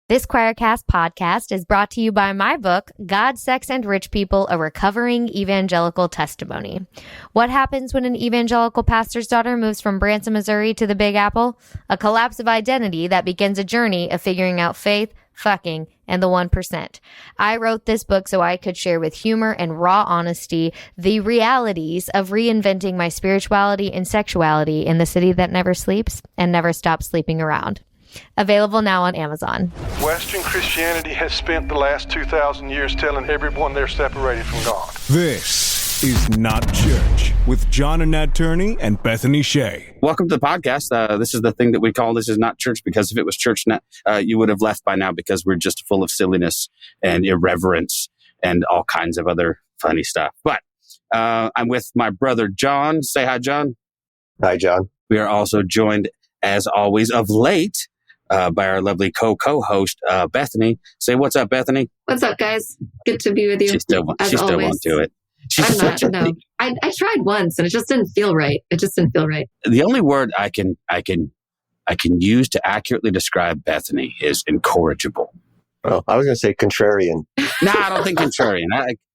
This Choircast podcast is brought to you by my book, God, Sex, and Rich People, A Recovering Evangelical Testimony. What happens when an evangelical pastor's daughter moves from Branson, Missouri to the Big Apple? A collapse of identity that begins a journey of figuring out faith, fucking, and the 1%. I wrote this book so I could share with humor and raw honesty the realities of reinventing my spirituality and sexuality in the city that never sleeps and never stops sleeping around. Available now on Amazon. Western Christianity has spent the last 2,000 years telling everyone they're separated from God. This is Not Church with John and Nat Turney and Bethany Shea. Welcome to the podcast. This is the thing that we call This Is Not Church, because if it was church, you would have left by now, because we're just full of silliness and irreverence and all kinds of other funny stuff. But I'm with my brother, John. Say hi, John. Hi, John. We are also joined, as always, of late, by our lovely co-host, Bethany. Say what's up, Bethany. What's up, guys? Good to be with you. She still won't do it. I tried once and it just didn't feel right. The only word I can use to accurately describe Bethany is incorrigible. Oh, I was going to say contrarian. No, I don't think contrarian.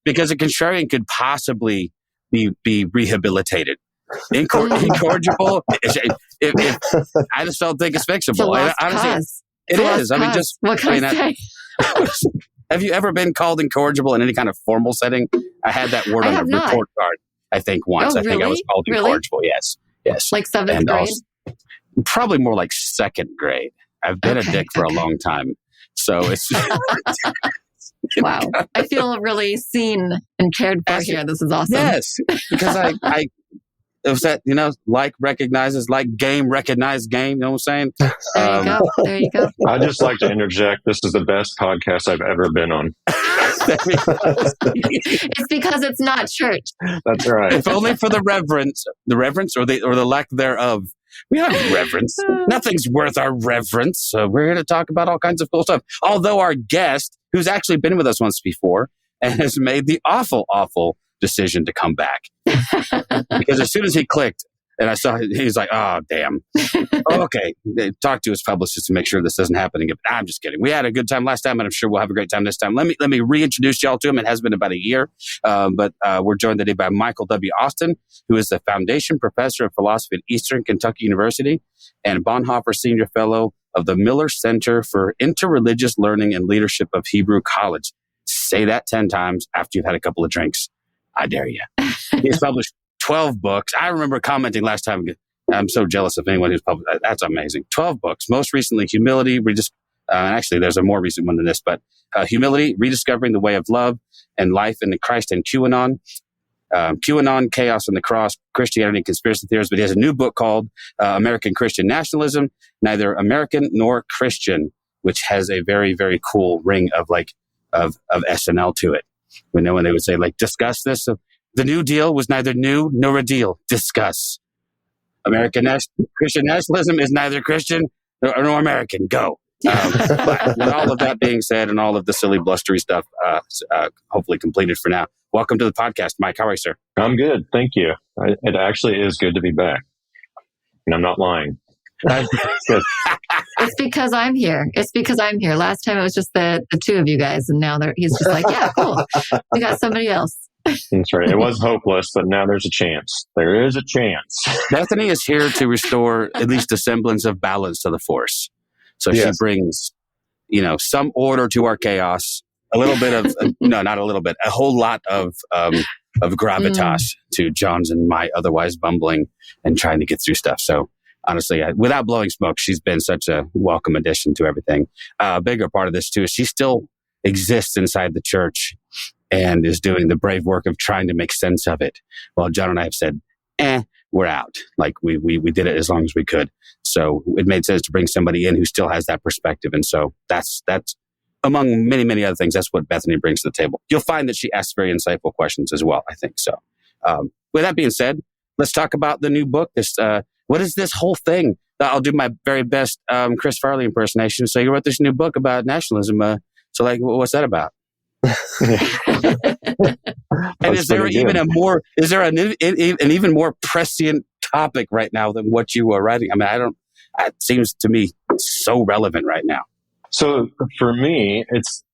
Because a contrarian could possibly be rehabilitated. Incorrigible. I just don't think it's fixable. It is. I mean, just what can I say? Have you ever been called incorrigible in any kind of formal setting? I had that word on a report card, I think, once. Oh, I think I was called incorrigible. Yes. Like seventh grade? Probably more like second grade. I've been a dick for a long time. So it's... Wow. I feel really seen and cared for here. This is awesome. Yes. Because I it was that, like recognizes like, game recognize game. You know what I'm saying? There you go. I'd just like to interject. This is the best podcast I've ever been on. It's because it's not church. That's right. If only for the reverence or the lack thereof. We have reverence. Nothing's worth our reverence. We're here to talk about all kinds of cool stuff. Although our guest, who's actually been with us once before and has made the awful decision to come back. Because as soon as he clicked and I saw, he's like, oh, damn. Okay. Talk to his publicist to make sure this doesn't happen again. I'm just kidding. We had a good time last time, and I'm sure we'll have a great time this time. Let me reintroduce y'all to him. It has been about a year, but we're joined today by Michael W. Austin, who is the Foundation Professor of Philosophy at Eastern Kentucky University and Bonhoeffer Senior Fellow of the Miller Center for Interreligious Learning and Leadership of Hebrew College. Say that 10 times after you've had a couple of drinks. I dare you. He's published 12 books. I remember commenting last time, I'm so jealous of anyone who's published. That's amazing. 12 books. Most recently, Humility. Actually, there's a more recent one than this, but Humility, Rediscovering the Way of Love and Life in Christ and QAnon. QAnon, Chaos on the Cross, Christianity and Conspiracy Theories. But he has a new book called American Christian Nationalism, Neither American Nor Christian, which has a very, very cool ring of SNL to it. When they would say, like, discuss this. So the New Deal was neither new nor a deal. Discuss. Christian nationalism is neither Christian nor American. Go. But with all of that being said and all of the silly, blustery stuff, hopefully completed for now. Welcome to the podcast, Mike. How are you, sir? I'm good. Thank you. It actually is good to be back. And I'm not lying. It's because I'm here. Last time it was just the two of you guys, and now he's just like, yeah, cool. We got somebody else. That's right. It was hopeless, but now there's a chance. There is a chance. Bethany is here to restore at least a semblance of balance to the force. So yes. She brings, some order to our chaos. A little bit of, not a little bit, a whole lot of gravitas to John's and my otherwise bumbling and trying to get through stuff. So honestly, without blowing smoke, she's been such a welcome addition to everything. A bigger part of this, too, is she still exists inside the church and is doing the brave work of trying to make sense of it. Well, John and I have said, we're out. Like, we did it as long as we could. So it made sense to bring somebody in who still has that perspective. And so that's among many, many other things, that's what Bethany brings to the table. You'll find that she asks very insightful questions as well, I think. So with that being said, let's talk about the new book. What is this whole thing? I'll do my very best Chris Farley impersonation. So you wrote this new book about nationalism. So what's that about? And is there an even more prescient topic right now than what you are writing? I mean, it seems to me so relevant right now. So for me,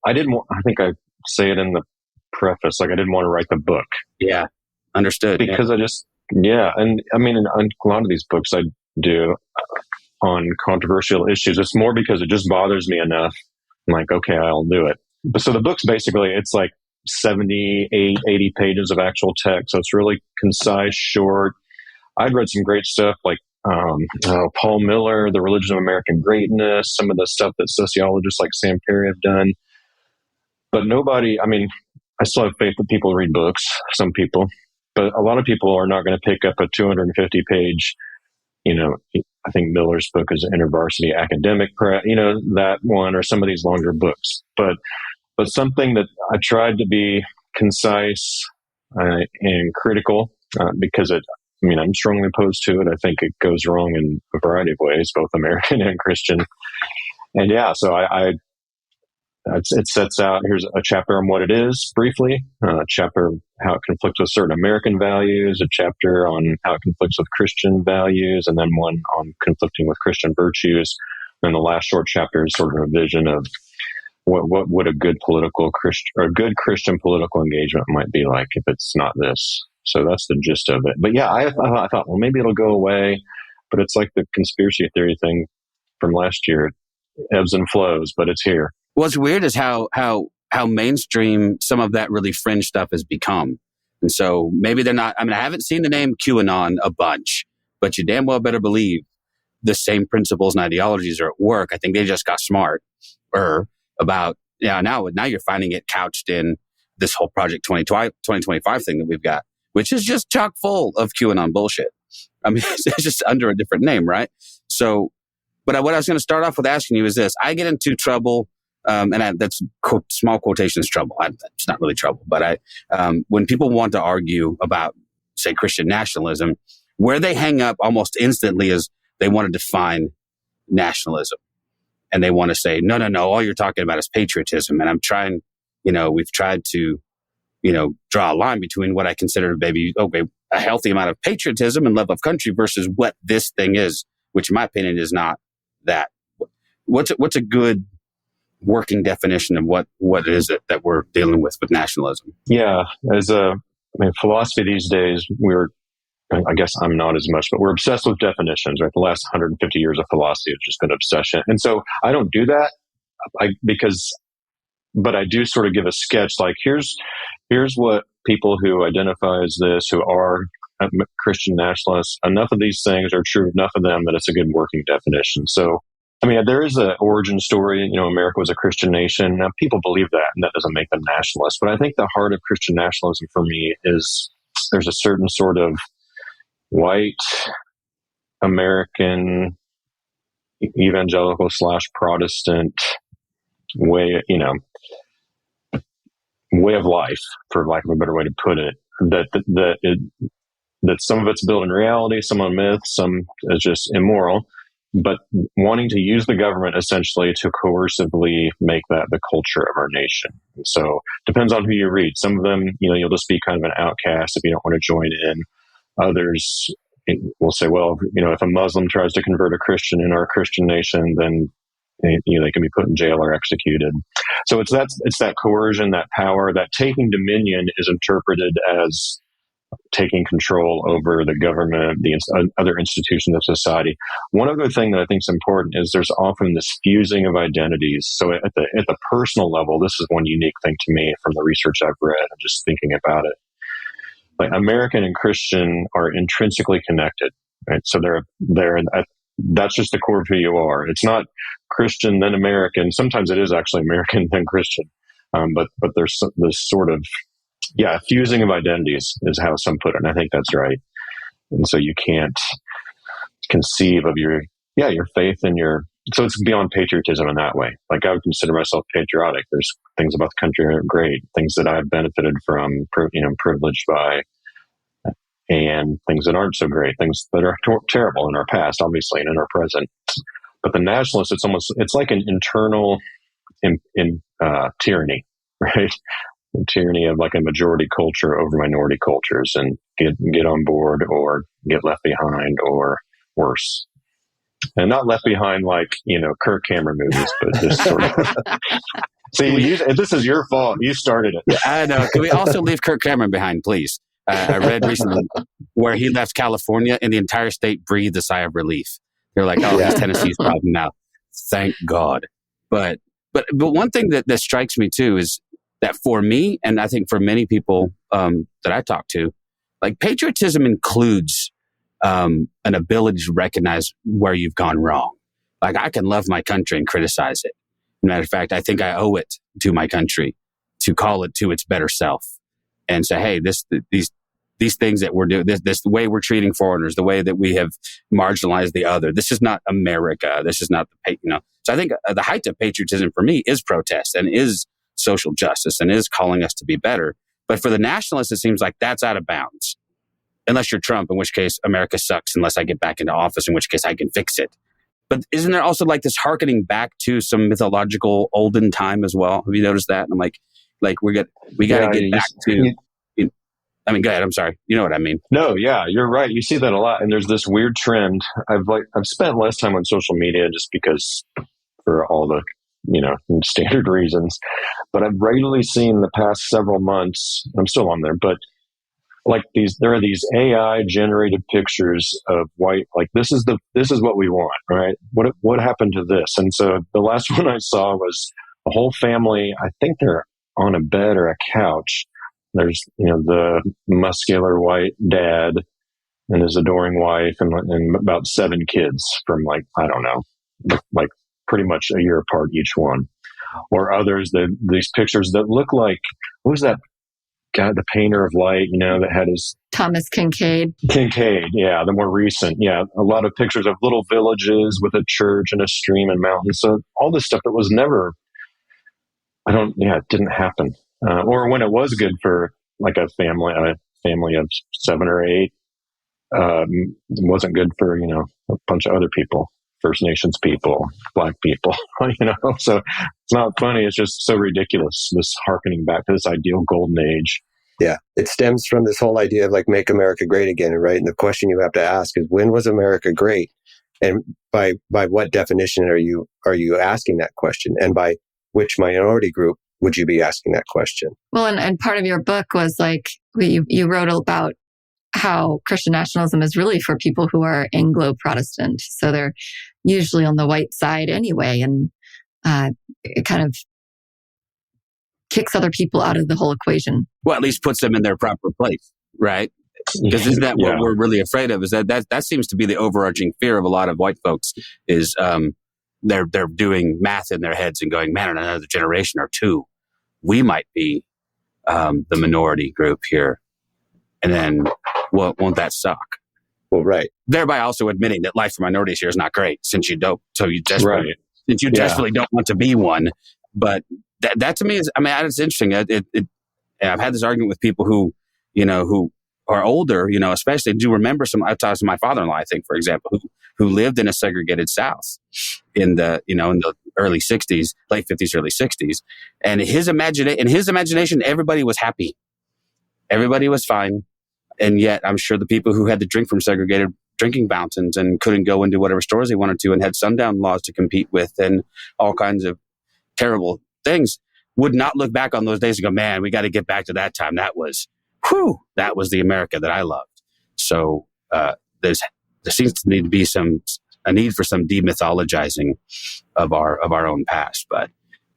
I didn't want, I think I say it in the preface, like I didn't want to write the book. Yeah. Understood. Because and I mean, in a lot of these books I do on controversial issues, it's more because it just bothers me enough. I'm like, okay, I'll do it. But so the book's basically, it's like 78, 80 pages of actual text. So it's really concise, short. I'd read some great stuff like Paul Miller, The Religion of American Greatness, some of the stuff that sociologists like Sam Perry have done. But nobody, I mean, I still have faith that people read books, some people, but a lot of people are not going to pick up a 250 page, I think Miller's book is InterVarsity Academic Prep, that one, or some of these longer books. But something that I tried to be concise and critical because I'm strongly opposed to it. I think it goes wrong in a variety of ways, both American and Christian. And so it sets out, here's a chapter on what it is briefly, a chapter on how it conflicts with certain American values, a chapter on how it conflicts with Christian values, and then one on conflicting with Christian virtues. And the last short chapter is sort of a vision of what would a good Christian political engagement might be like if it's not this. So that's the gist of it. But I thought, well, maybe it'll go away. But it's like the conspiracy theory thing from last year. It ebbs and flows, but it's here. What's weird is how mainstream some of that really fringe stuff has become. And so maybe they're not, I haven't seen the name QAnon a bunch, but you damn well better believe the same principles and ideologies are at work. I think they just got smart about, now you're finding it couched in this whole Project 2025 thing that we've got, which is just chock full of QAnon bullshit. It's just under a different name, right? So, but what I was going to start off with asking you is this. I get into trouble, that's small quotations trouble. It's not really trouble, but when people want to argue about, say, Christian nationalism, where they hang up almost instantly is they want to define nationalism. And they want to say, no, all you're talking about is patriotism. And I'm trying, we've tried to, draw a line between what I consider maybe, a healthy amount of patriotism and love of country versus what this thing is, which in my opinion is not that. What's a good working definition of what is it that we're dealing with nationalism? Yeah. Philosophy these days, I guess I'm not as much, but we're obsessed with definitions, right? The last 150 years of philosophy has just been obsession. And so I don't do that but I do sort of give a sketch, like here's what people who identify as this, who are Christian nationalists, enough of these things are true, enough of them that it's a good working definition. So, there is an origin story. America was a Christian nation. Now, people believe that, and that doesn't make them nationalists. But I think the heart of Christian nationalism for me is there's a certain sort of white American evangelical / Protestant way of life, for lack of a better way to put it, that some of it's built in reality, some on myth, some is just immoral, but wanting to use the government essentially to coercively make that the culture of our nation. So depends on who you read. Some of them, you'll just be kind of an outcast if you don't want to join in. Others will say, well, if a Muslim tries to convert a Christian in our Christian nation, then they can be put in jail or executed. So it's that coercion, that power, that taking dominion is interpreted as taking control over the government, the other institutions of society. One other thing that I think is important is there's often this fusing of identities. So at the personal level, this is one unique thing to me from the research I've read and just thinking about it. Like American and Christian are intrinsically connected, right? So that's just the core of who you are. It's not Christian then American. Sometimes it is actually American then Christian. But there's this sort of, fusing of identities is how some put it. And I think that's right. And so you can't conceive of your faith and so it's beyond patriotism in that way. Like I would consider myself patriotic. There's things about the country that are great, things that I've benefited from, privileged by, and things that aren't so great, things that are terrible in our past, obviously, and in our present. But the nationalist, it's like an internal tyranny, right? The tyranny of like a majority culture over minority cultures, and get on board or get left behind or worse. And not Left Behind like, Kirk Cameron movies, but just sort of. See, this is your fault. You started it. I know. Can we also leave Kirk Cameron behind, please? I read recently where he left California and the entire state breathed a sigh of relief. They're like, oh, he's Tennessee's problem now. Thank God. But one thing that strikes me too is that for me, and I think for many people that I talk to, like patriotism includes an ability to recognize where you've gone wrong. Like I can love my country and criticize it. Matter of fact, I think I owe it to my country to call it to its better self and say, hey, these things that we're doing, this the way we're treating foreigners, the way that we have marginalized the other. This is not America. This is not So I think the height of patriotism for me is protest and is social justice and is calling us to be better. But for the nationalists, it seems like that's out of bounds. Unless you're Trump, in which case America sucks, unless I get back into office, in which case I can fix it. But isn't there also like this hearkening back to some mythological olden time as well? Have you noticed that? And I'm like we got to get back to. I mean, go ahead. I'm sorry. You know what I mean? No, yeah, you're right. You see that a lot, and there's this weird trend. I've spent less time on social media just because for all the standard reasons, but I've regularly seen the past several months. I'm still on there, but like there are these AI generated pictures of white. Like this is what we want, right? What happened to this? And so the last one I saw was a whole family. I think they're on a bed or a couch. There's, the muscular white dad and his adoring wife and about 7 kids from I don't know, like pretty much a year apart each one. Or others, these pictures that look like, what was that guy, the painter of light, that had his... Thomas Kincaid. Yeah, the more recent. Yeah, a lot of pictures of little villages with a church and a stream and mountains. So all this stuff that was never... it didn't happen. Or when it was good for like a family of 7 or 8, it wasn't good for, a bunch of other people, First Nations people, Black people, So it's not funny. It's just so ridiculous, this hearkening back to this ideal golden age. Yeah, it stems from this whole idea of make America great again, right? And the question you have to ask is, when was America great? And by what definition are you asking that question? And by which minority group would you be asking that question? Well, and part of your book was you wrote about how Christian nationalism is really for people who are Anglo-Protestant. So they're usually on the white side anyway. And it kind of kicks other people out of the whole equation. Well, at least puts them in their proper place, right? Because isn't that what we're really afraid of? Is that seems to be the overarching fear of a lot of white folks is they're doing math in their heads and going, man, in another generation or two, we might be the minority group here. And then won't that suck? Well, right. Thereby also admitting that life for minorities here is not great since you desperately don't want to be one. But that to me is, it's interesting. I've had this argument with people who are older, especially do remember I've talked to my father-in-law, I think, for example, who lived in a segregated South in the early 60s, late 50s, early 60s. And in his imagination, everybody was happy. Everybody was fine. And yet I'm sure the people who had to drink from segregated drinking fountains and couldn't go into whatever stores they wanted to and had sundown laws to compete with and all kinds of terrible things would not look back on those days and go, man, we got to get back to that time. That was the America that I loved. So there seems to need to be a need for some demythologizing of our own past. But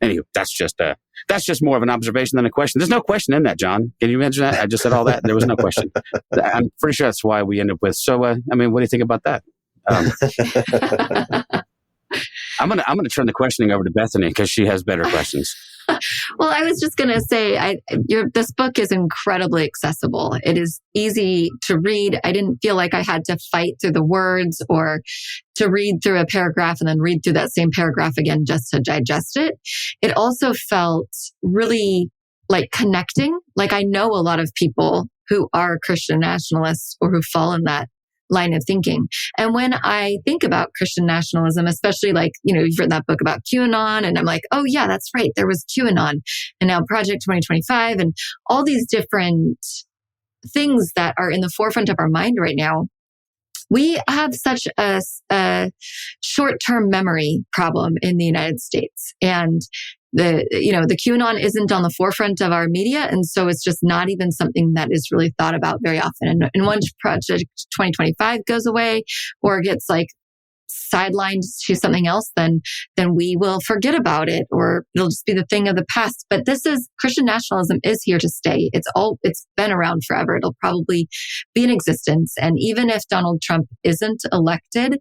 anyway, that's just more of an observation than a question. There's no question in that, John. Can you imagine that? I just said all that. There was no question. I'm pretty sure that's why we end up with. So, what do you think about that? I'm gonna turn the questioning over to Bethany because she has better questions. Well, I was just going to say, this book is incredibly accessible. It is easy to read. I didn't feel like I had to fight through the words or to read through a paragraph and then read through that same paragraph again just to digest it. It also felt really like connecting. Like I know a lot of people who are Christian nationalists or who fall in that line of thinking. And when I think about Christian nationalism, especially you've written that book about QAnon, and I'm like, oh yeah, that's right. There was QAnon and now Project 2025 and all these different things that are in the forefront of our mind right now We have such a short-term memory problem in the United States. And the QAnon isn't on the forefront of our media. And so it's just not even something that is really thought about very often. And once Project 2025 goes away or gets like sidelined to something else, then we will forget about it, or it'll just be the thing of the past. But Christian nationalism is here to stay. It's been around forever. It'll probably be in existence. And even if Donald Trump isn't elected,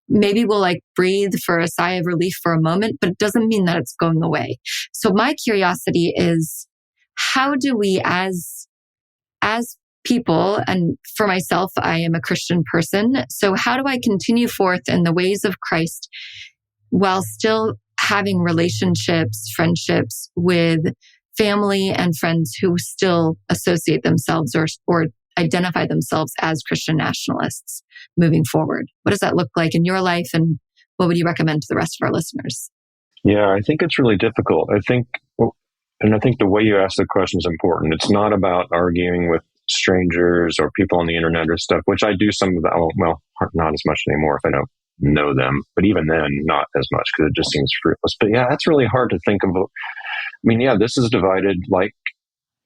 maybe we'll like breathe for a sigh of relief for a moment, but it doesn't mean that it's going away. So my curiosity is, how do we as people, and for myself, I am a Christian person. So how do I continue forth in the ways of Christ while still having relationships, friendships with family and friends who still associate themselves or identify themselves as Christian nationalists moving forward? What does that look like in your life? And what would you recommend to the rest of our listeners? Yeah, I think it's really difficult. I think the way you ask the question is important. It's not about arguing with strangers or people on the internet or stuff, which I do some of that. Well, not as much anymore if I don't know them, but even then, not as much because it just seems fruitless. But yeah, that's really hard to think of. I mean, yeah, this is divided like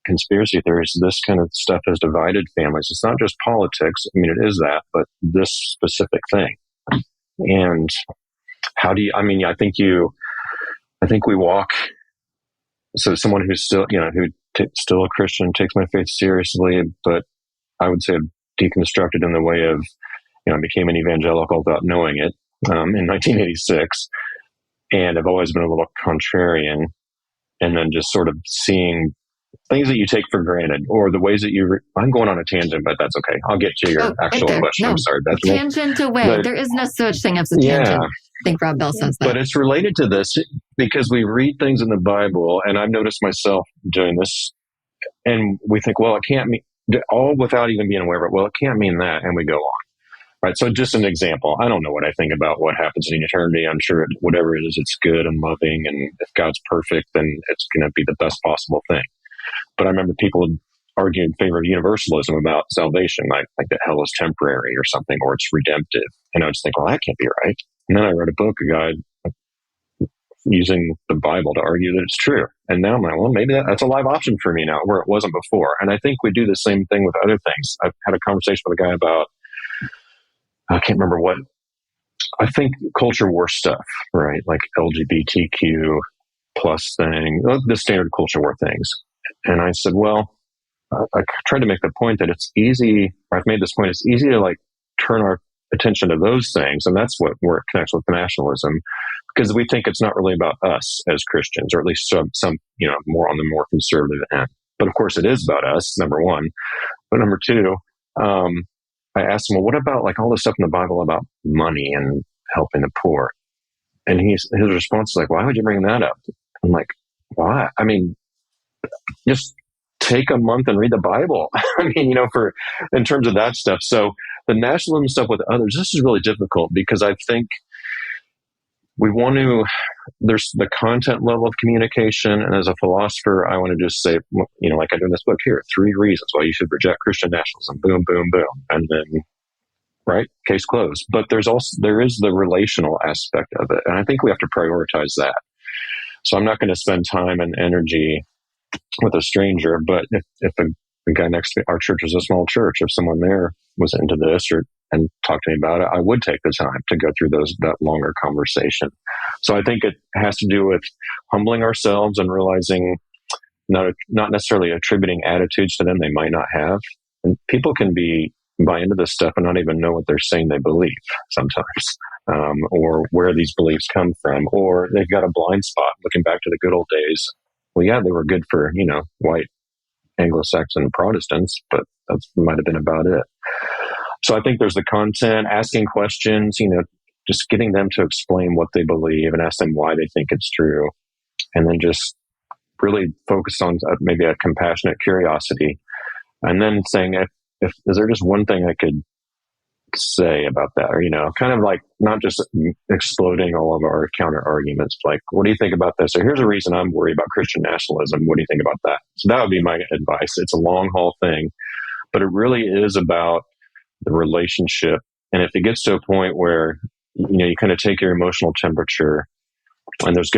conspiracy theories. This kind of stuff has divided families. It's not just politics. I mean, it is that, but this specific thing. And how do you, I mean, I think we walk, so someone who's still, still a Christian, takes my faith seriously, but I would say I've deconstructed in the way of, I became an evangelical without knowing it in 1986, and I've always been a little contrarian, and then just sort of seeing things that you take for granted, or the ways that I'm going on a tangent, but that's okay. I'll get to your actual question. No, I'm sorry, Bethany. Tangent away. There is no such thing as a tangent. Yeah. I think Rob Bell says that. But it's related to this because we read things in the Bible, and I've noticed myself doing this, and we think, well, it can't mean, all without even being aware of it, well, it can't mean that, and we go on. Right. So just an example, I don't know what I think about what happens in eternity. I'm sure whatever it is, it's good and loving, and if God's perfect, then it's going to be the best possible thing. But I remember people arguing in favor of universalism about salvation, like that hell is temporary or something, or it's redemptive. And I would just think, well, that can't be right. And then I read a book, a guy using the Bible to argue that it's true. And now I'm like, well, maybe that's a live option for me now, where it wasn't before. And I think we do the same thing with other things. I've had a conversation with a guy about, I can't remember what, I think culture war stuff, right? Like LGBTQ plus thing, the standard culture war things. And I said, well, I tried to make the point that it's easy, or I've made this point, it's easy to like turn our attention to those things. And that's where it connects with nationalism, because we think it's not really about us as Christians, or at least some more on the more conservative end. But of course it is about us, number one. But number two, I asked him, well, what about like all this stuff in the Bible about money and helping the poor? And his response is like, why would you bring that up? I'm like, why? I mean, just take a month and read the Bible. I mean, in terms of that stuff. So the nationalism stuff with others, this is really difficult because I think there's the content level of communication. And as a philosopher, I want to just say, like I do in this book here, 3 reasons why you should reject Christian nationalism. Boom, boom, boom. And then, right, case closed. But there is the relational aspect of it. And I think we have to prioritize that. So I'm not going to spend time and energy with a stranger, but if the guy next to me, our church is a small church, if someone there was into this and talked to me about it, I would take the time to go through that longer conversation. So I think it has to do with humbling ourselves and realizing not necessarily attributing attitudes to them they might not have. And people can buy into this stuff and not even know what they're saying they believe sometimes, or where these beliefs come from, or they've got a blind spot looking back to the good old days. Well, yeah, they were good for, white Anglo-Saxon Protestants, but that might have been about it. So I think there's the content, asking questions, just getting them to explain what they believe and ask them why they think it's true. And then just really focus on maybe a compassionate curiosity. And then saying, if is there just one thing I could say about that? Or, kind of like not just exploding all of our counter arguments, like, what do you think about this? Or here's a reason I'm worried about Christian nationalism. What do you think about that? So that would be my advice. It's a long haul thing, but it really is about the relationship And if it gets to a point where, you kind of take your emotional temperature, and there's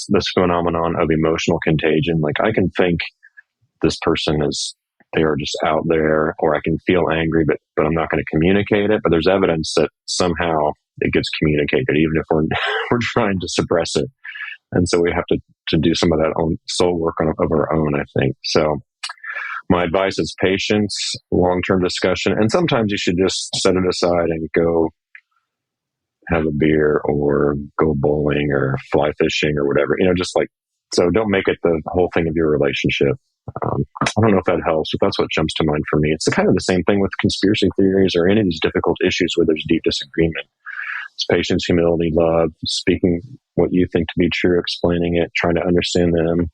this phenomenon of emotional contagion. Like, I can think this person they are just out there, or I can feel angry, but I'm not going to communicate it. But there's evidence that somehow it gets communicated, even if we're trying to suppress it. And so we have to do some of that own soul work of our own, I think. So my advice is patience, long-term discussion, and sometimes you should just set it aside and go have a beer or go bowling or fly fishing or whatever, so don't make it the whole thing of your relationship. I don't know if that helps, but that's what jumps to mind for me. It's kind of the same thing with conspiracy theories or any of these difficult issues where there's deep disagreement. It's patience, humility, love, speaking what you think to be true, explaining it, trying to understand them,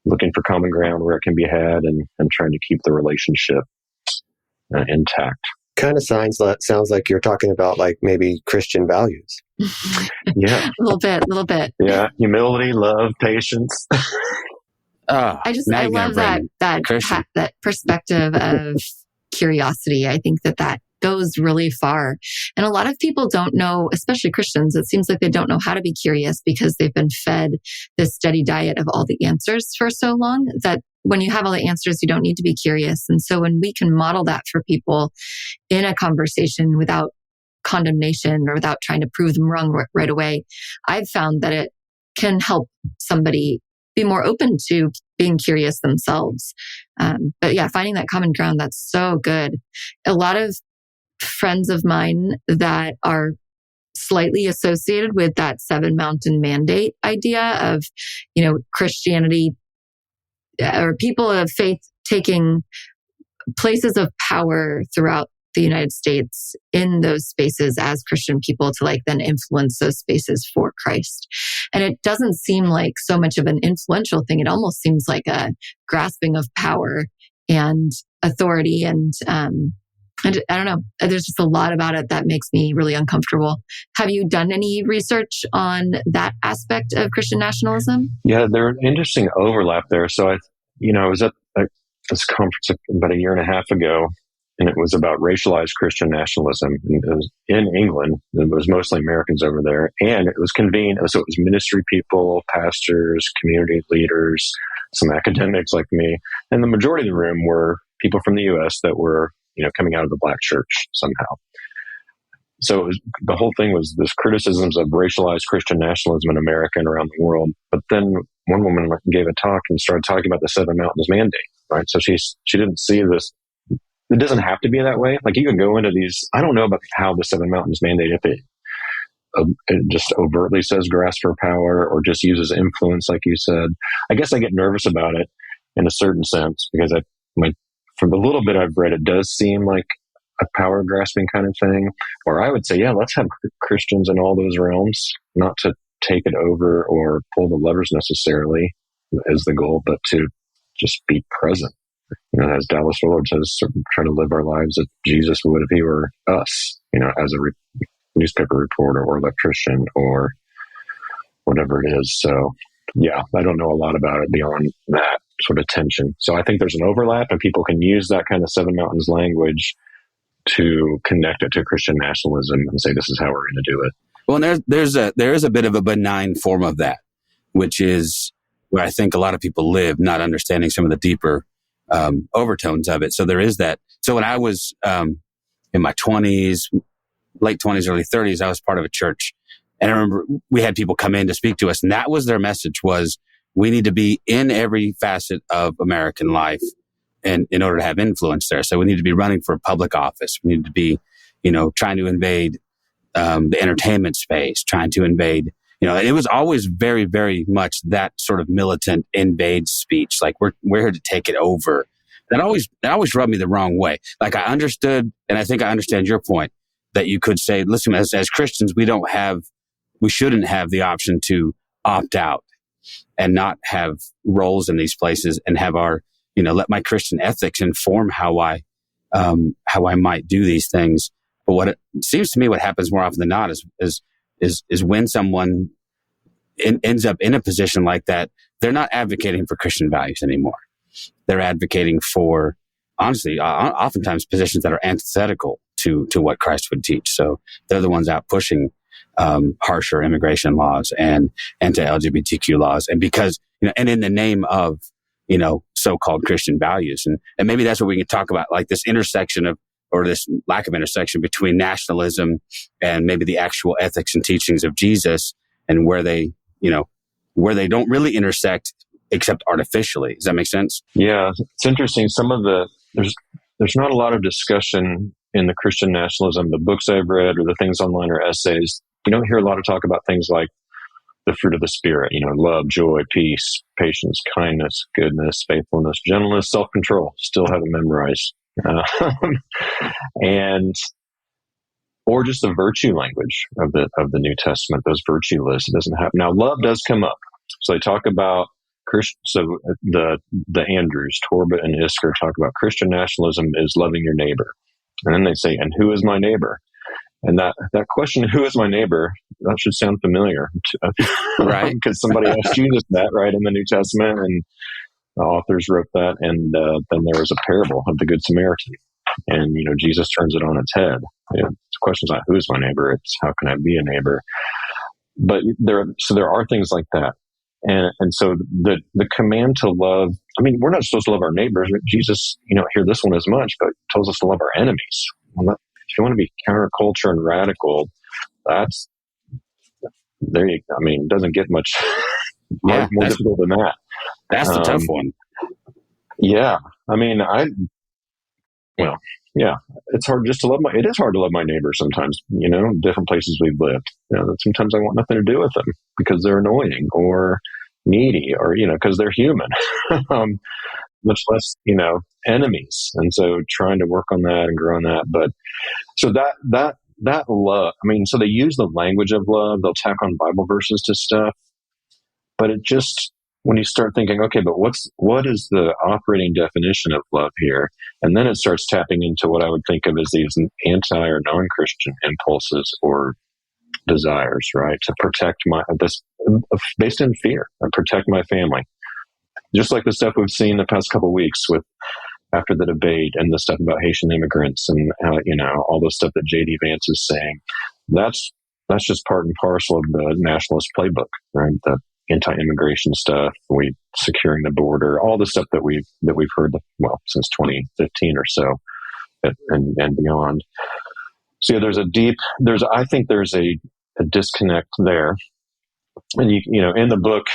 looking for common ground where it can be had, and trying to keep the relationship intact. Kind of sounds like you're talking about like maybe Christian values. Yeah. A little bit. Yeah. Humility, love, patience. I love that perspective of curiosity. I think that goes really far. And a lot of people don't know, especially Christians, it seems like they don't know how to be curious because they've been fed this steady diet of all the answers for so long that when you have all the answers, you don't need to be curious. And so when we can model that for people in a conversation without condemnation or without trying to prove them wrong right away, I've found that it can help somebody be more open to being curious themselves. But yeah, finding that common ground, that's so good. A lot of friends of mine that are slightly associated with that 7 Mountain Mandate idea of, Christianity or people of faith taking places of power throughout the United States in those spaces as Christian people to then influence those spaces for Christ. And it doesn't seem like so much of an influential thing. It almost seems like a grasping of power and authority. And I don't know. There's just a lot about it that makes me really uncomfortable. Have you done any research on that aspect of Christian nationalism? Yeah, there's an interesting overlap there. So I was at this conference about a year and a half ago, and it was about racialized Christian nationalism. And it was in England. It was mostly Americans over there. And it was convened. So it was ministry people, pastors, community leaders, some academics like me. And the majority of the room were people from the U.S. that were, coming out of the Black church somehow. So the whole thing was this criticisms of racialized Christian nationalism in America and around the world. But then one woman gave a talk and started talking about the 7 Mountains Mandate, right? So she didn't see this. It doesn't have to be that way. Like, you can go into these, I don't know about how the 7 Mountains Mandate, if it just overtly says grasp for power or just uses influence, like you said. I guess I get nervous about it in a certain sense because from the little bit I've read, it does seem like a power grasping kind of thing. Or I would say, yeah, let's have Christians in all those realms, not to take it over or pull the levers necessarily as the goal, but to just be present. As Dallas Willard says, try to live our lives as Jesus would if he were us, as a newspaper reporter or electrician or whatever it is. So, yeah, I don't know a lot about it beyond that sort of tension. So I think there's an overlap, and people can use that kind of 7 Mountains language to connect it to Christian nationalism and say, this is how we're going to do it. Well, and there is a bit of a benign form of that, which is where I think a lot of people live, not understanding some of the deeper overtones of it. So there is that. So when I was in my 20s, late 20s, early 30s, I was part of a church. And I remember we had people come in to speak to us, and that was their message was, we need to be in every facet of American life and in order to have influence there. So we need to be running for public office. We need to be, trying to invade the entertainment space, trying to invade, and it was always very, very much that sort of militant invade speech. Like, we're here to take it over. That always rubbed me the wrong way. Like, I understood, and I think I understand your point, that you could say, listen, as Christians, we shouldn't have the option to opt out and not have roles in these places and have our, let my Christian ethics inform how I might do these things. But what it seems to me, what happens more often than not is when someone ends up in a position like that, they're not advocating for Christian values anymore. They're advocating for, honestly, oftentimes positions that are antithetical to what Christ would teach. So they're the ones out pushing harsher immigration laws and anti-LGBTQ laws. And because, and in the name of, so-called Christian values. And maybe that's what we can talk about, like this intersection of, or this lack of intersection between nationalism and maybe the actual ethics and teachings of Jesus, and where they don't really intersect except artificially. Does that make sense? Yeah, it's interesting. There's not a lot of discussion in the Christian nationalism, the books I've read or the things online or essays. You don't hear a lot of talk about things like the fruit of the Spirit, love, joy, peace, patience, kindness, goodness, faithfulness, gentleness, self-control. Still haven't memorized. Or just the virtue language of the New Testament, those virtue lists. It doesn't have. Now, love does come up. So they talk about so the Andrews, Torbett, and Isker talk about Christian nationalism is loving your neighbor. And then they say, and who is my neighbor? And that question, who is my neighbor, that should sound familiar. Right. Because somebody asked Jesus that, right, in the New Testament, and the authors wrote that. And then there was a parable of the Good Samaritan. And, Jesus turns it on its head. The question's not who is my neighbor, it's how can I be a neighbor? But there are things like that. And so the command to love, we're not supposed to love our neighbors. Jesus, hear this one as much, but tells us to love our enemies. Well, if you want to be counterculture and radical, that's there. It doesn't get much more difficult than that. That's the tough one. Yeah. It's hard just to love it is hard to love my neighbors sometimes, different places we've lived. Sometimes I want nothing to do with them because they're annoying or needy or, because they're human, much less, enemies. And so trying to work on that and grow on that. But so that love, so they use the language of love, they'll tack on Bible verses to stuff, but it just, when you start thinking, okay, but what is the operating definition of love here? And then it starts tapping into what I would think of as these anti or non-Christian impulses or desires, right? To protect based in fear, and protect my family. Just like the stuff we've seen the past couple of weeks after the debate and the stuff about Haitian immigrants and all the stuff that J.D. Vance is saying. That's just part and parcel of the nationalist playbook, right? The anti-immigration stuff, securing the border, all the stuff that we've heard since 2015 or so, and beyond. So yeah, I think there's a disconnect there, and in the book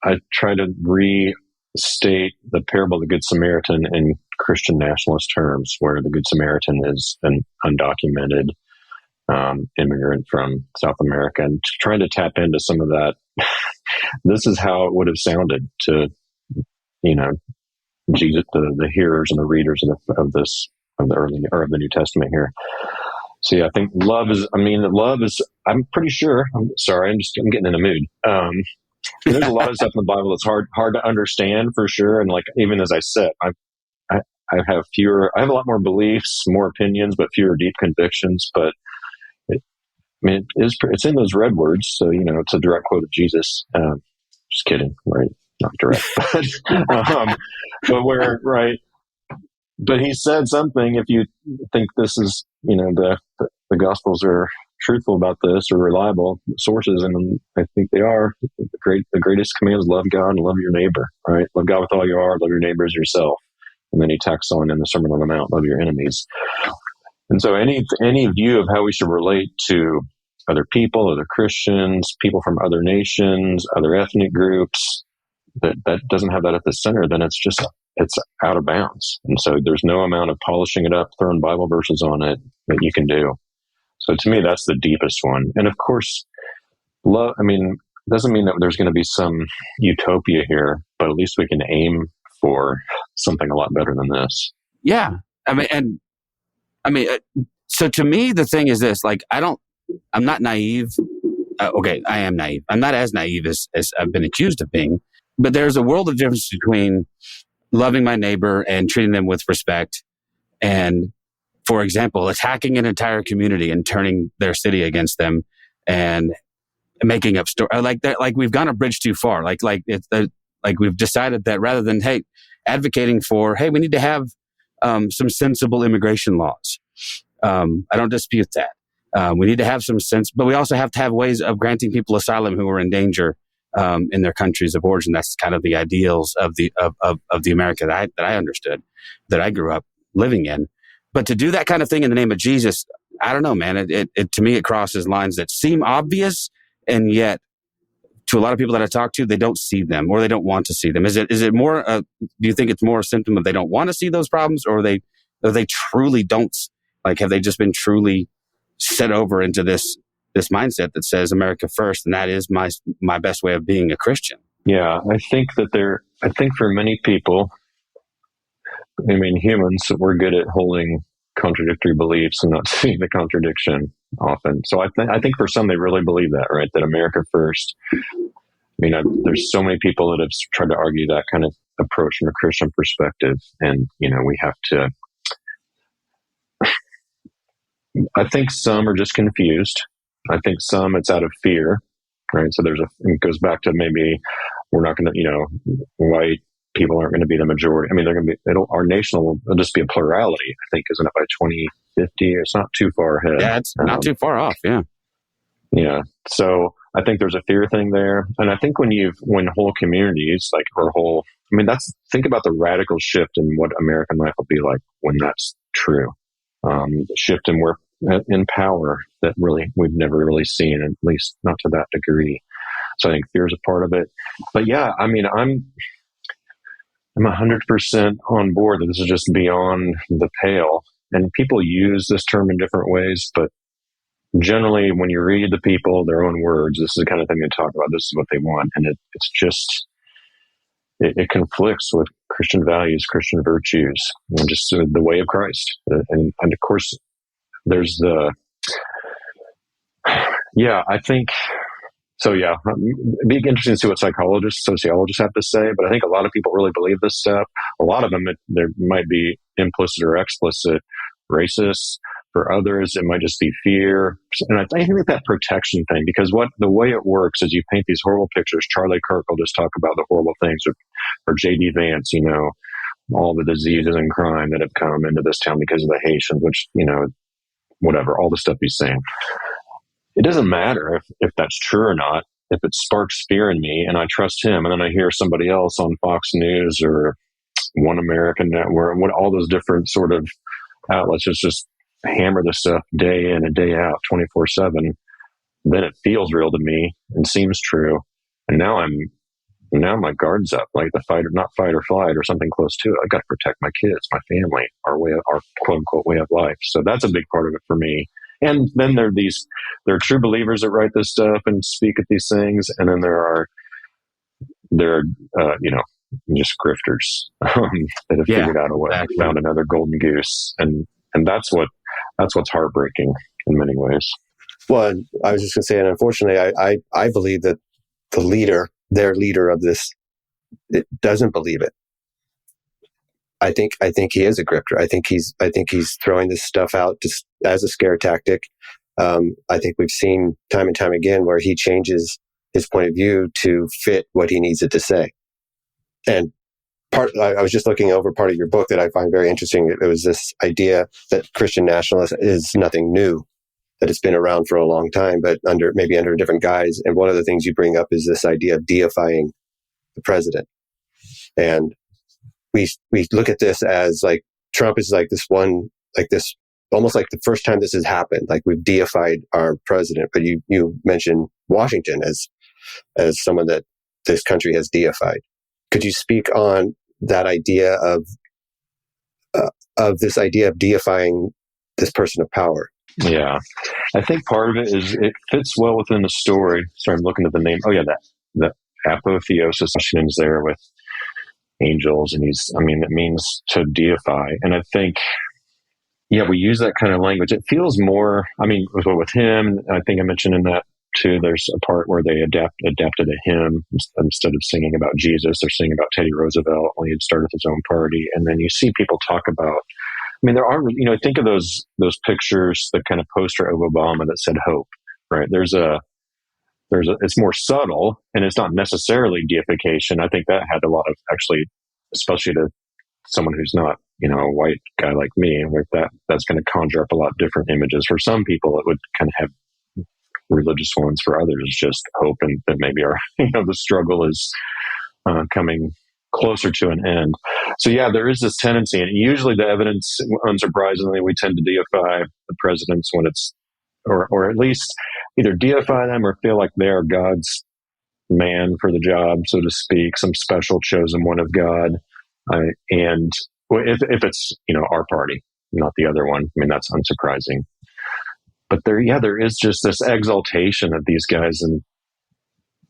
I try to restate the parable of the Good Samaritan in Christian nationalist terms, where the Good Samaritan is an undocumented immigrant from South America, and trying to tap into some of that. This is how it would have sounded to, Jesus, the hearers and the readers of the New Testament here. So yeah, I think love is, I'm pretty sure, I'm getting in a mood. There's a lot of stuff in the Bible that's hard to understand for sure. And like, even as I said, I have a lot more beliefs, more opinions, but fewer deep convictions. But it's in those red words. So, it's a direct quote of Jesus. Just kidding, right? Not direct, but right. But he said something, if you think this is, the Gospels are truthful about this or reliable sources, and I think they are. The greatest command is love God and love your neighbor, right? Love God with all you are, love your neighbor as yourself. And then he tacks on in the Sermon on the Mount, love your enemies. And so any view of how we should relate to other people, other Christians, people from other nations, other ethnic groups, that doesn't have that at the center, then it's out of bounds. And so there's no amount of polishing it up, throwing Bible verses on it that you can do. So to me, that's the deepest one. And of course, love, doesn't mean that there's going to be some utopia here, but at least we can aim for something a lot better than this. Yeah. So to me, the thing is this, like, I'm not naive. Okay, I am naive. I'm not as naive as I've been accused of being, but there's a world of difference between loving my neighbor and treating them with respect and, for example, attacking an entire community and turning their city against them and making up stories like that. Like, we've gone a bridge too far. Like we've decided that rather than, advocating for, we need to have some sensible immigration laws. I don't dispute that. We need to have some sense, but we also have to have ways of granting people asylum who are in danger in their countries of origin. That's kind of the ideals of the America that I understood, that I grew up living in. But to do that kind of thing in the name of Jesus, I don't know, man. It to me, it crosses lines that seem obvious, and yet to a lot of people that I talk to, they don't see them, or they don't want to see them. Is it more? Do you think it's more a symptom of they don't want to see those problems, or they truly don't? Like, have they just been truly set over into this mindset that says America first, and that is my best way of being a Christian? Yeah, I think for many people, I mean, humans, we're good at holding contradictory beliefs and not seeing the contradiction often. So I think for some, they really believe that, right? That America first. I mean, there's so many people that have tried to argue that kind of approach from a Christian perspective. And, we have to, I think some are just confused. I think some it's out of fear, right? So it goes back to maybe we're not going to, white people aren't going to be the majority. I mean, they're going to be, our nation will just be a plurality, I think, isn't it, by 2050? It's not too far ahead. Yeah, it's not too far off. Yeah. Yeah. So I think there's a fear thing there. And I think when whole communities, think about the radical shift in what American life will be like when that's true. The shift in power that really we've never really seen, at least not to that degree. So I think fear is a part of it. But yeah, I mean, I'm 100% on board that this is just beyond the pale. And people use this term in different ways, but generally when you read the people, their own words, this is the kind of thing they talk about. This is what they want. And it's just, it conflicts with Christian values, Christian virtues, and just the way of Christ. And of course, there's I think, so yeah, it'd be interesting to see what psychologists, sociologists have to say, but I think a lot of people really believe this stuff. A lot of them, there might be implicit or explicit racist. For others, it might just be fear. And I think that protection thing, because the way it works is you paint these horrible pictures. Charlie Kirk will just talk about the horrible things, or J.D. Vance, all the diseases and crime that have come into this town because of the Haitians, which, whatever, all the stuff he's saying. It doesn't matter if that's true or not. If it sparks fear in me and I trust him, and then I hear somebody else on Fox News or One American Network, all those different sort of outlets just hammer this stuff day in and day out, 24/7, then it feels real to me and seems true. And now my guard's up, like not fight or flight or something close to it. I got to protect my kids, my family, our quote unquote way of life. So that's a big part of it for me. And then there are true believers that write this stuff and speak at these things. And then there are just grifters that have figured out a way, found another golden goose. And that's what's heartbreaking in many ways. Well, I was just going to say, and unfortunately, I believe that their leader of this, it doesn't believe it. I think he is a grifter. I think he's throwing this stuff out just as a scare tactic. I think we've seen time and time again where he changes his point of view to fit what he needs it to say. And I was just looking over part of your book that I find very interesting. It was this idea that Christian nationalism is nothing new, that it's been around for a long time, but under a different guise. And one of the things you bring up is this idea of deifying the president. And we look at this as like Trump is like this one, like this, almost like the first time this has happened, like we've deified our president. But you mentioned Washington as someone that this country has deified. Could you speak on that idea of this idea of deifying this person of power? Yeah, I think part of it is it fits well within the story. Sorry, I'm looking at the name. Oh yeah, that apotheosis is there with angels, and it means to deify. And I think, yeah, we use that kind of language. It feels more, with him, I think I mentioned in that too, there's a part where they adapted a hymn. Instead of singing about Jesus, they're singing about Teddy Roosevelt when he had started his own party. And then you see people talk about, there are, think of those pictures, the kind of poster of Obama that said hope, right? It's more subtle, and it's not necessarily deification. I think that had a lot of, actually, especially to someone who's not, a white guy like me, with that's going to conjure up a lot of different images. For some people, it would kind of have religious ones. For others, just hope and that maybe our, the struggle is coming closer to an end. So yeah, there is this tendency, and usually the evidence, unsurprisingly, we tend to deify the presidents when it's, or at least either deify them or feel like they are God's man for the job, so to speak, some special chosen one of God. And if it's, our party, not the other one, I mean, that's unsurprising. But there is just this exaltation of these guys and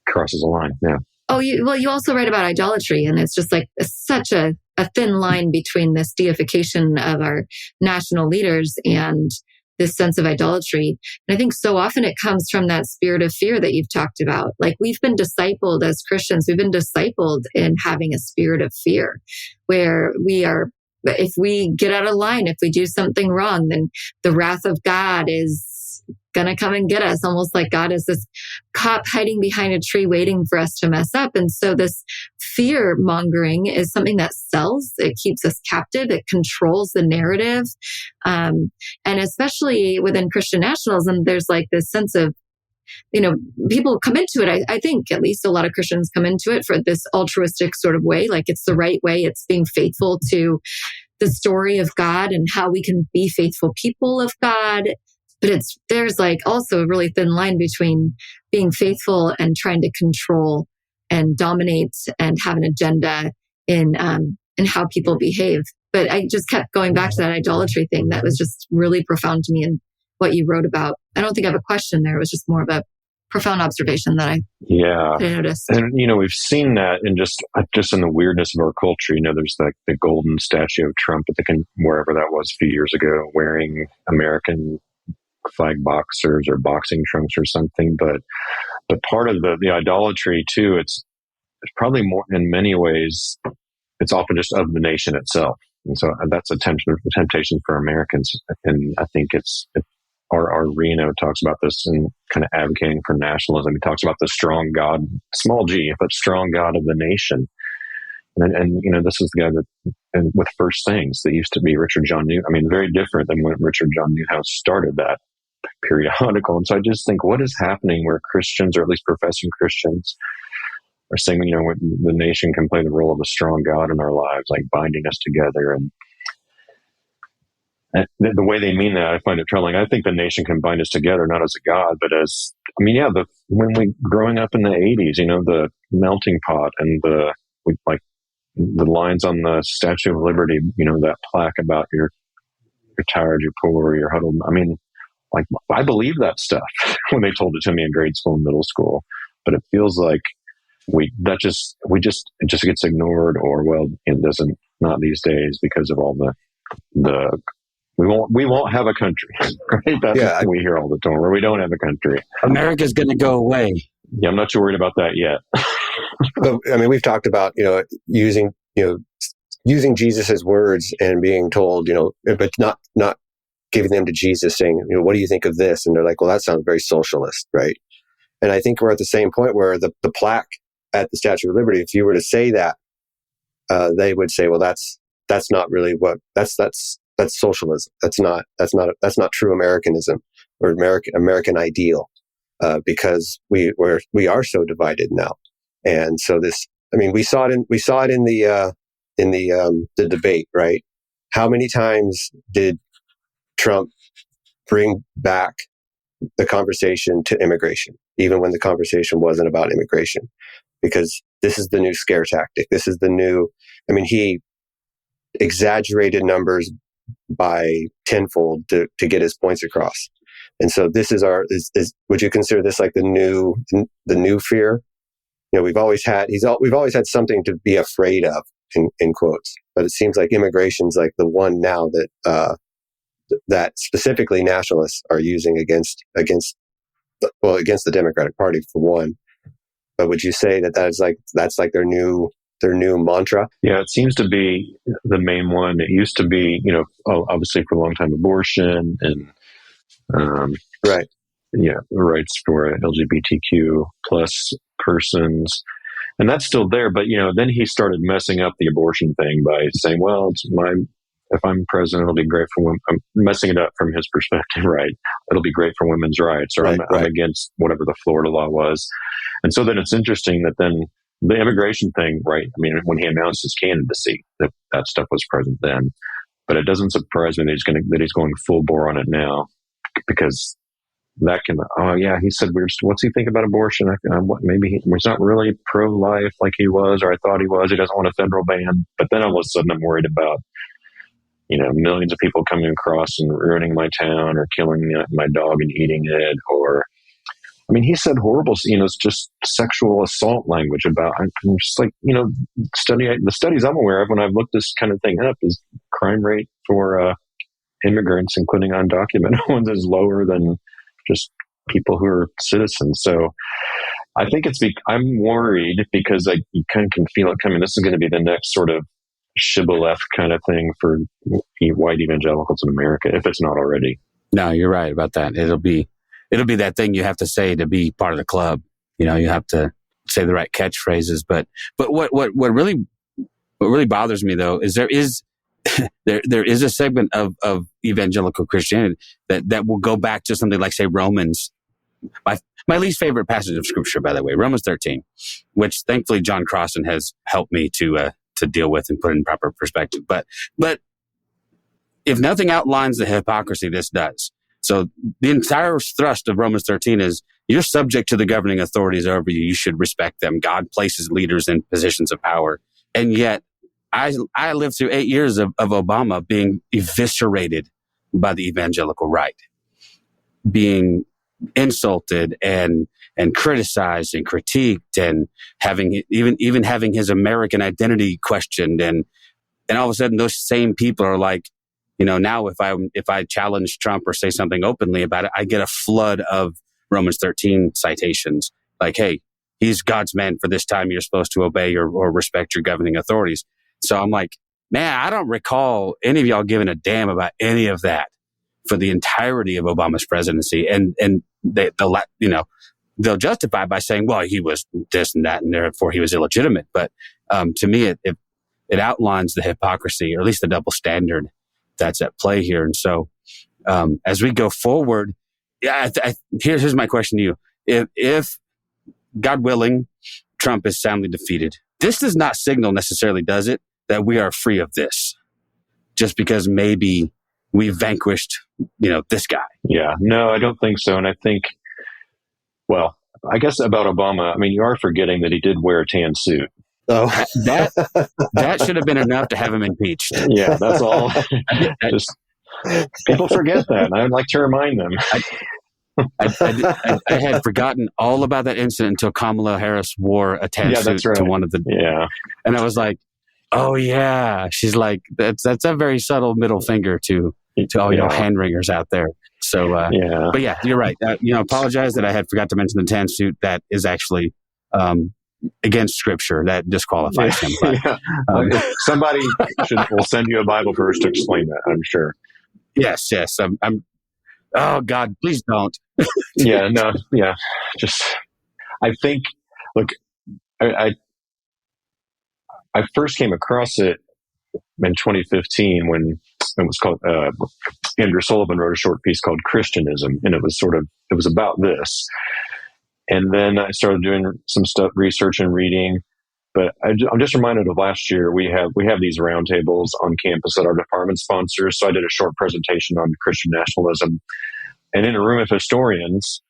crosses a line. Yeah. Oh, you also write about idolatry, and it's just like such a thin line between this deification of our national leaders and this sense of idolatry. And I think so often it comes from that spirit of fear that you've talked about. Like, we've been discipled as Christians, we've been discipled in having a spirit of fear where if we get out of line, if we do something wrong, then the wrath of God is going to come and get us, almost like God is this cop hiding behind a tree waiting for us to mess up. And so this fear mongering is something that sells. It keeps us captive. It controls the narrative. And especially within Christian nationalism, there's like this sense of, people come into it. I think at least a lot of Christians come into it for this altruistic sort of way. Like, it's the right way. It's being faithful to the story of God and how we can be faithful people of God. But there's like also a really thin line between being faithful and trying to control and dominate and have an agenda in how people behave. But I just kept going back to that idolatry thing. That was just really profound to me in what you wrote about. I don't think I have a question there. It was just more of a profound observation that I noticed. And, we've seen that in just in the weirdness of our culture. There's like the golden statue of Trump at wherever that was a few years ago, wearing American flag boxers or boxing trunks or something. But part of the idolatry too, it's probably more, in many ways, it's often just of the nation itself. And so that's a temptation for Americans. And I think our Reno talks about this and kind of advocating for nationalism. He talks about the strong God, small g, but strong God of the nation. And this is the guy that, and with First Things, that used to be Richard John New. I mean, very different than when Richard John Newhouse started that periodical. And so I just think, what is happening where Christians, or at least professing Christians, are saying, the nation can play the role of a strong God in our lives, like binding us together. And the way they mean that, I find it troubling. I think the nation can bind us together, not as a God, but as, when we growing up in the 80s, the melting pot and the lines on the Statue of Liberty, that plaque about you're tired, you're poor, you're huddled. I believe that stuff when they told it to me in grade school and middle school, but it feels like it just gets ignored, or it doesn't, not these days, because of all the we won't have a country, right? That's what we hear all the time, where we don't have a country. America's going to go away. Yeah, I'm not too worried about that yet. But we've talked about using Jesus's words and being told, but not giving them to Jesus, saying, what do you think of this? And they're like, well, that sounds very socialist, right? And I think we're at the same point where the plaque at the Statue of Liberty, if you were to say that, they would say, well, that's not really that's socialism. That's not true Americanism or American ideal, because we are so divided now. And so we saw it in the debate, right? How many times did Trump bring back the conversation to immigration, even when the conversation wasn't about immigration? Because this is the new scare tactic. This is the new, he exaggerated numbers by tenfold to get his points across. And so this is would you consider this like the new fear? We've always had something to be afraid of, in quotes, but it seems like immigration's like the one now that specifically nationalists are using against the Democratic Party, for one. But would you say that's like their new mantra? Yeah, it seems to be the main one. It used to be, obviously for a long time, abortion and rights for LGBTQ plus persons. And that's still there. But, then he started messing up the abortion thing by saying, well, if I'm president, it'll be great for women. I'm messing it up from his perspective, right? It'll be great for women's rights, or I'm against whatever the Florida law was. And so then it's interesting that then the immigration thing, right? I mean, when he announced his candidacy, that stuff was present then. But it doesn't surprise me that he's going full bore on it now, because that can, he said, what's he think about abortion? Maybe he's not really pro-life like he was, or I thought he was. He doesn't want a federal ban. But then all of a sudden I'm worried about, millions of people coming across and ruining my town, or killing my dog and eating it. Or, he said horrible, it's just sexual assault language about, I'm just like, the studies I'm aware of when I've looked this kind of thing up is crime rate for immigrants, including undocumented ones, is lower than just people who are citizens. So I think I'm worried because you kind of can feel it coming. This is going to be the next sort of shibboleth kind of thing for white evangelicals in America, if it's not already. No, you're right about that. It'll be that thing you have to say to be part of the club. You have to say the right catchphrases. But what really bothers me though is there is a segment of evangelical Christianity that will go back to something like, say, Romans. My least favorite passage of scripture, by the way, Romans 13, which thankfully John Crossan has helped me to deal with and put in proper perspective. But if nothing outlines the hypocrisy, this does. So the entire thrust of Romans 13 is you're subject to the governing authorities over you. You should respect them. God places leaders in positions of power. And yet I lived through 8 years of Obama being eviscerated by the evangelical right, being insulted and criticized and critiqued, and having even having his American identity questioned, and all of a sudden those same people are like, now if I challenge Trump or say something openly about it, I get a flood of Romans 13 citations like, hey, he's God's man for this time. You're supposed to obey or respect your governing authorities. So I'm like, man, I don't recall any of y'all giving a damn about any of that for the entirety of Obama's presidency. And they'll justify by saying, well, he was this and that, and therefore he was illegitimate. But to me, it outlines the hypocrisy, or at least the double standard that's at play here. And so as we go forward, here's my question to you. If God willing, Trump is soundly defeated, this does not signal necessarily, does it, that we are free of this just because maybe we vanquished, this guy? Yeah, no, I don't think so. And I think, well, I guess about Obama, you are forgetting that he did wear a tan suit. Oh, that should have been enough to have him impeached. Yeah, that's all. Just people forget that, and I'd like to remind them. I had forgotten all about that incident until Kamala Harris wore a tan suit to one of the. Yeah, and I was like, "Oh yeah." She's like, "That's a very subtle middle finger to all your hand wringers out there." So, but yeah, you're right. Apologize that I had forgot to mention the tan suit. That is actually against Scripture. That disqualifies him. But, somebody will send you a Bible verse to explain that, I'm sure. Yes. I'm. Oh God, please don't. Yeah. Just, I think. Look, I first came across it in 2015 when it was called. Andrew Sullivan wrote a short piece called "Christianism," and it was about this. And then I started doing some research and reading. But I'm just reminded of last year. We have these roundtables on campus that our department sponsors. So I did a short presentation on Christian nationalism, and in a room of historians,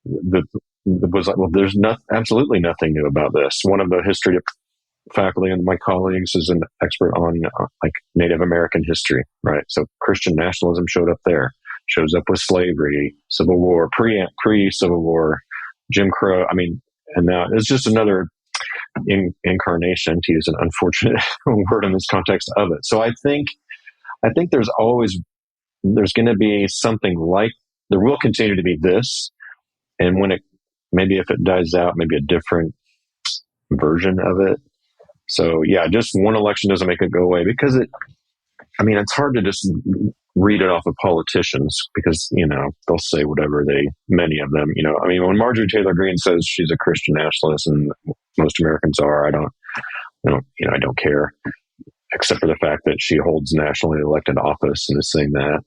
was like, well, there's absolutely nothing new about this. One of the history faculty and my colleagues is an expert on like Native American history, right? So Christian nationalism showed up there, shows up with slavery, Civil War, pre-Civil War, Jim Crow. And now it's just another incarnation, to use an unfortunate word in this context, of it. So I think there's going to be something like, there will continue to be this, and if it dies out, maybe a different version of it. So yeah, just one election doesn't make it go away, because it's hard to just read it off of politicians, because, they'll say whatever many of them, when Marjorie Taylor Greene says she's a Christian nationalist, and most Americans are. I don't care, except for the fact that she holds nationally elected office and is saying that.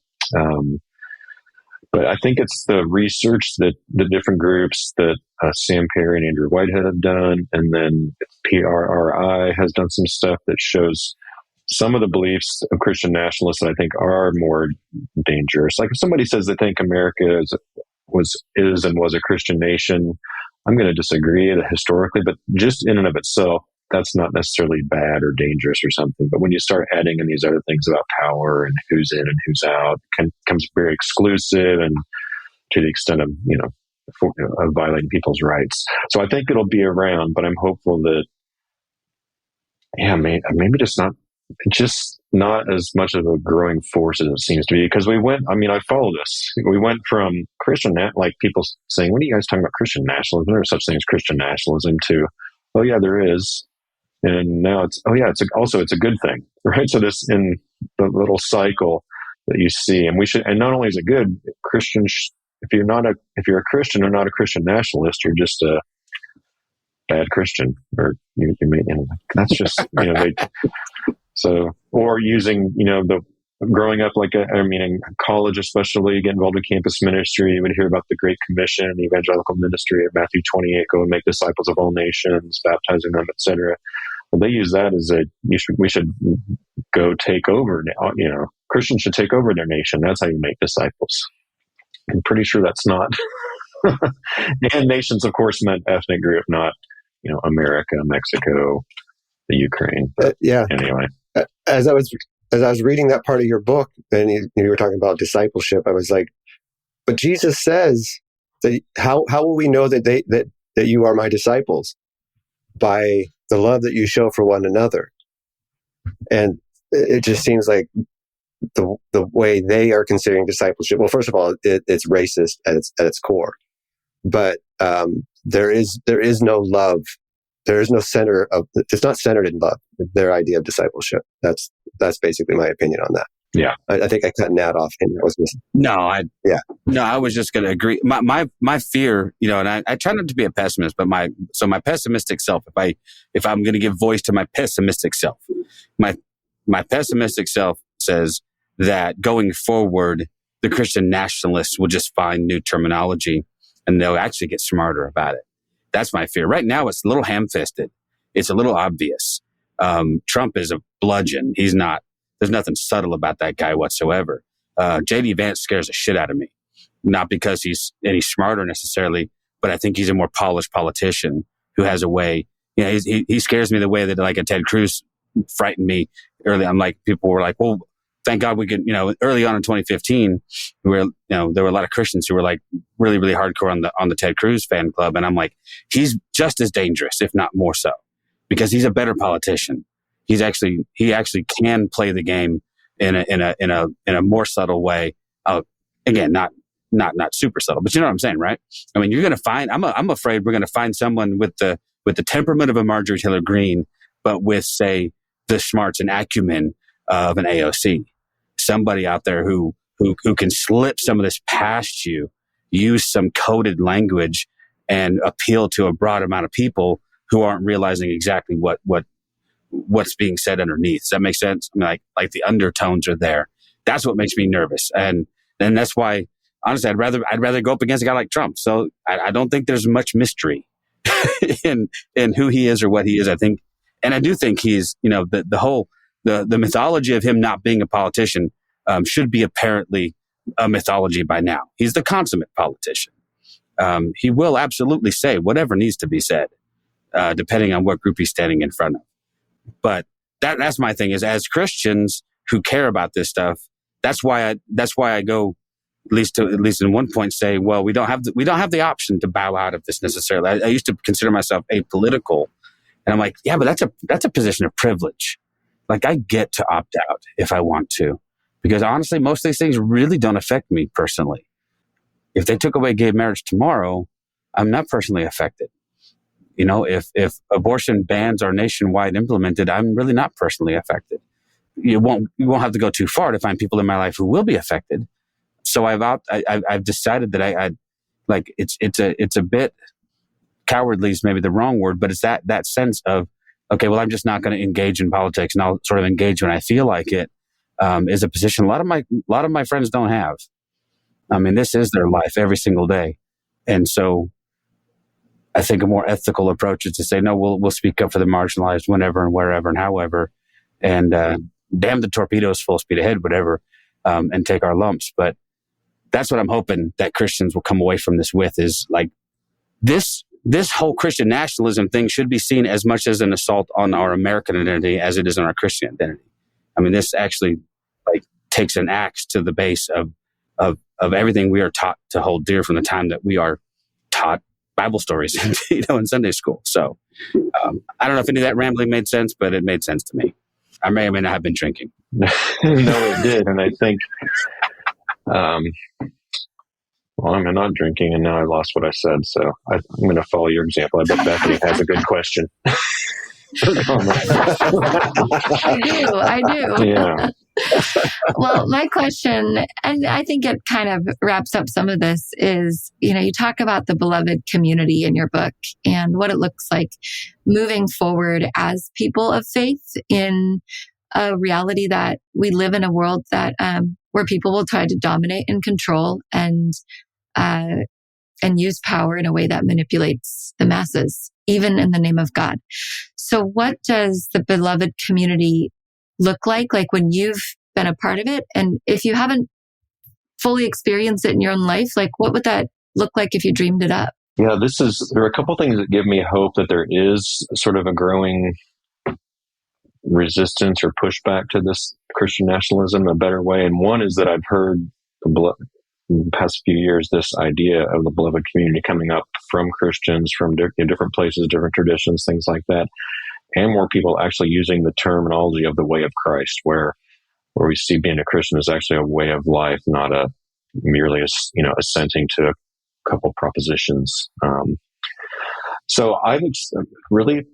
But I think it's the research that the different groups that Sam Perry and Andrew Whitehead have done, and then PRRI has done some stuff that shows some of the beliefs of Christian nationalists that I think are more dangerous. Like if somebody says they think America is and was a Christian nation, I'm going to disagree historically, but just in and of itself, that's not necessarily bad or dangerous or something. But when you start adding in these other things about power and who's in and who's out, it becomes very exclusive and to the extent of, of violating people's rights. So I think it'll be around, but I'm hopeful that, maybe just not as much of a growing force as it seems to be. Because I follow this. We went from Christian, like people saying, what are you guys talking about Christian nationalism? There's such thing as Christian nationalism to, oh yeah, there is. And now it's a good thing, right? So this in the little cycle that you see, and not only is it good, Christians, if you're a Christian or not a Christian nationalist, you're just a bad Christian, or you may, that's just, or using, growing up in college, especially get involved in campus ministry, you would hear about the Great Commission, the evangelical ministry of Matthew 28, go and make disciples of all nations, baptizing them, etc. Well, they use that as we should go take over now. Christians should take over their nation. That's how you make disciples. I'm pretty sure that's not. And nations, of course, meant ethnic group, not, America, Mexico, the Ukraine. Anyway. As I was reading that part of your book, and you were talking about discipleship, I was like, but Jesus says that how will we know that you are my disciples? By the love that you show for one another. And it just seems like the way they are considering discipleship. Well, first of all, it's racist at its core, but there is no love. There is no center of. It's not centered in love. Their idea of discipleship. That's basically my opinion on that. Yeah, I think I cut Nat off. And I was just going to agree. My fear, and I try not to be a pessimist, but my pessimistic self. If I'm going to give voice to my pessimistic self, my pessimistic self says that going forward, the Christian nationalists will just find new terminology and they'll actually get smarter about it. That's my fear. Right now, it's a little ham-fisted. It's a little obvious. Trump is a bludgeon. He's not. There's nothing subtle about that guy whatsoever. J.D. Vance scares the shit out of me. Not because he's any smarter necessarily, but I think he's a more polished politician who has a way. He scares me the way that like a Ted Cruz frightened me early. I'm like, people were like, well, thank God we could, early on in 2015, there were a lot of Christians who were like really, really hardcore on the Ted Cruz fan club. And I'm like, he's just as dangerous, if not more so, because he's a better politician. He actually can play the game in a more subtle way. Again, not super subtle, but you know what I'm saying, right? I mean, you're going to find, I'm afraid we're going to find someone with the temperament of a Marjorie Taylor Greene, but with, say, the smarts and acumen of an AOC. Somebody out there who can slip some of this past you, use some coded language, and appeal to a broad amount of people who aren't realizing exactly what's being said underneath. Does that make sense? I mean, like the undertones are there. That's what makes me nervous, and that's why, honestly, I'd rather go up against a guy like Trump. So I don't think there's much mystery in who he is or what he is. I think, and I do think he's, the mythology of him not being a politician should be apparently a mythology by now. He's the consummate politician. He will absolutely say whatever needs to be said, depending on what group he's standing in front of. But that's my thing, is as Christians who care about this stuff, that's why I go at least in one point say, well, we don't have the option to bow out of this necessarily. I used to consider myself apolitical, and I'm like, yeah, but that's a position of privilege. Like, I get to opt out if I want to, because honestly, most of these things really don't affect me personally. If they took away gay marriage tomorrow, I'm not personally affected. If abortion bans are nationwide implemented, I'm really not personally affected. You won't have to go too far to find people in my life who will be affected. So I've decided that it's a bit cowardly is maybe the wrong word, but it's that sense of, okay, well, I'm just not going to engage in politics, and I'll sort of engage when I feel like it, is a position a lot of my friends don't have. I mean, this is their life every single day. And so I think a more ethical approach is to say, no, we'll speak up for the marginalized whenever and wherever and however, and damn the torpedoes, full speed ahead, whatever, and take our lumps. But that's what I'm hoping that Christians will come away from this with, is like this whole Christian nationalism thing should be seen as much as an assault on our American identity as it is on our Christian identity. I mean, this actually like takes an axe to the base of everything we are taught to hold dear from the time that we are taught Bible stories, in Sunday school. So I don't know if any of that rambling made sense, but it made sense to me. I may or may not have been drinking. No, it did. And I think, well, I'm not drinking, and now I lost what I said. So I'm going to follow your example. I bet Bethany has a good question. I do. Yeah. Well, my question, and I think it kind of wraps up some of this, is, you talk about the beloved community in your book and what it looks like moving forward as people of faith in a reality that we live in a world that where people will try to dominate and control and use power in a way that manipulates the masses, even in the name of God. So what does the beloved community look like when you've been a part of it? And if you haven't fully experienced it in your own life, what would that look like if you dreamed it up? Yeah, there are a couple things that give me hope that there is sort of a growing resistance or pushback to this Christian nationalism in a better way. And one is that I've heard in the past few years, this idea of the beloved community coming up from Christians, from different places, different traditions, things like that. And more people actually using the terminology of the way of Christ, where we see being a Christian is actually a way of life, not merely assenting to a couple propositions. So I've really,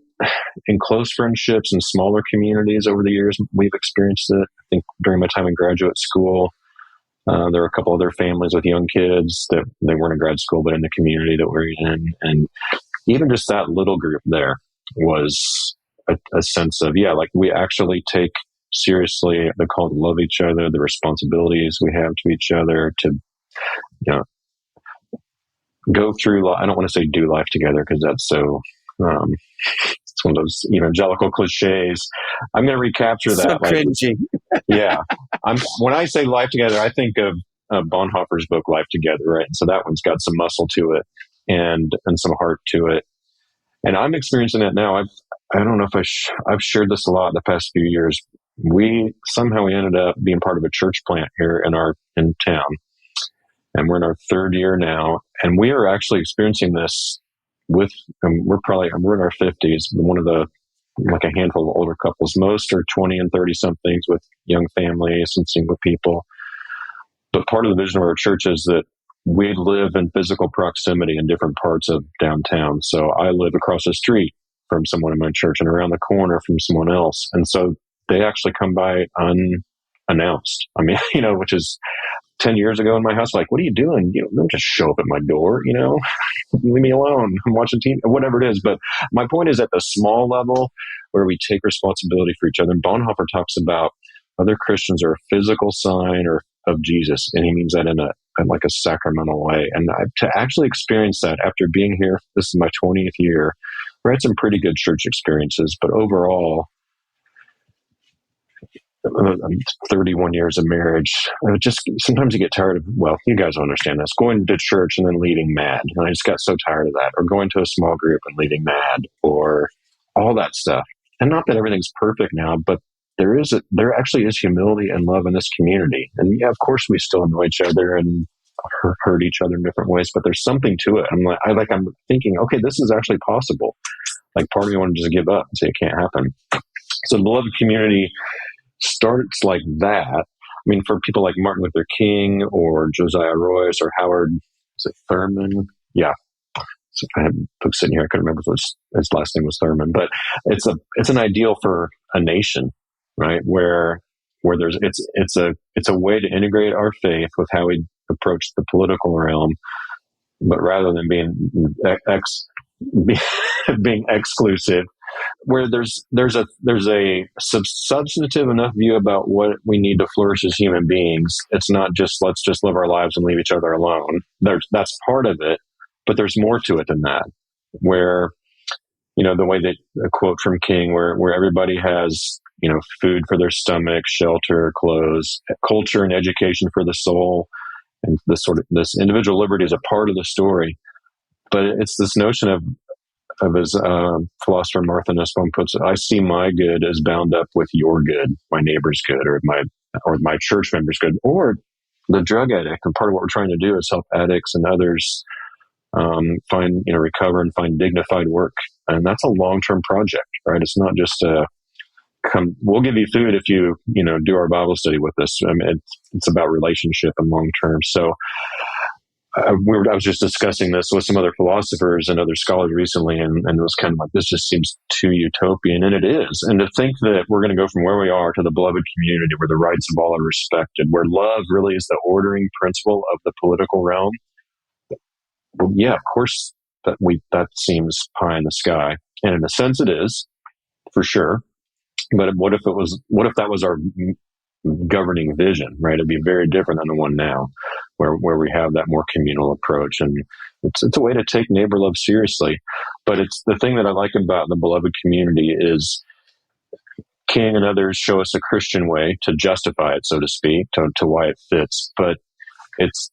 in close friendships and smaller communities over the years, we've experienced it. I think during my time in graduate school, there were a couple other families with young kids that they weren't in grad school, but in the community that we're in. And even just that little group there was a sense of, we actually take seriously the call to love each other, the responsibilities we have to each other, to, go through, I don't want to say do life together, because that's so, it's one of those evangelical cliches. I'm going to recapture that. So cringy. Yeah. When I say life together, I think of Bonhoeffer's book, Life Together, right? And so that one's got some muscle to it and some heart to it. And I'm experiencing it now. I don't know if I've shared this a lot in the past few years. We ended up being part of a church plant here in town. And we're in our third year now. And we are actually experiencing this we're in our 50s. One of a handful of older couples. Most are 20 and 30 somethings with young families and single people. But part of the vision of our church is that we live in physical proximity in different parts of downtown. So I live across the street from someone in my church and around the corner from someone else. And so they actually come by unannounced. I mean, which is 10 years ago in my house, what are you doing? Don't just show up at my door, leave me alone. I'm watching TV, whatever it is. But my point is at the small level where we take responsibility for each other. And Bonhoeffer talks about other Christians are a physical sign of Jesus. And he means that in a sacramental way. And to actually experience that after being here, this is my 20th year, we had some pretty good church experiences, but overall, 31 years of marriage, sometimes you get tired of, you guys don't understand this, going to church and then leaving mad. And I just got so tired of that. Or going to a small group and leaving mad, or all that stuff. And not that everything's perfect now, but there actually is humility and love in this community. And yeah, of course we still annoy each other and hurt each other in different ways, but there's something to it. I'm thinking, okay, this is actually possible. Part of me wanted to just give up and say it can't happen. So the beloved community starts like that. I mean, for people like Martin Luther King or Josiah Royce or Howard, is it Thurman? Yeah. So I had books sitting here. I couldn't remember if his last name was Thurman, but it's an ideal for a nation, right? Where it's a way to integrate our faith with how we approach the political realm, but rather than being being exclusive, where there's a substantive enough view about what we need to flourish as human beings. It's not just let's just live our lives and leave each other alone. That's part of it, but there's more to it than that. Where, the way that a quote from King, where everybody has, food for their stomach, shelter, clothes, culture and education for the soul, and this individual liberty is a part of the story. But it's this notion of as philosopher Martha Nussbaum puts it, I see my good as bound up with your good, my neighbor's good, or my church member's good, or the drug addict. And part of what we're trying to do is help addicts and others recover and find dignified work. And that's a long-term project, right? It's not just we'll give you food if you do our Bible study with us. I mean, it's about relationship and long-term. So I was just discussing this with some other philosophers and other scholars recently, and it was kind of like, this just seems too utopian, and it is. And to think that we're going to go from where we are to the beloved community where the rights of all are respected, where love really is the ordering principle of the political realm. Well, yeah, of course, that seems pie in the sky, and in a sense, it is for sure. But what if that was our governing vision, right? It'd be very different than the one now, where we have that more communal approach, and it's a way to take neighbor love seriously. But it's the thing that I like about the beloved community is King and others show us a Christian way to justify it, so to speak, to why it fits. But it's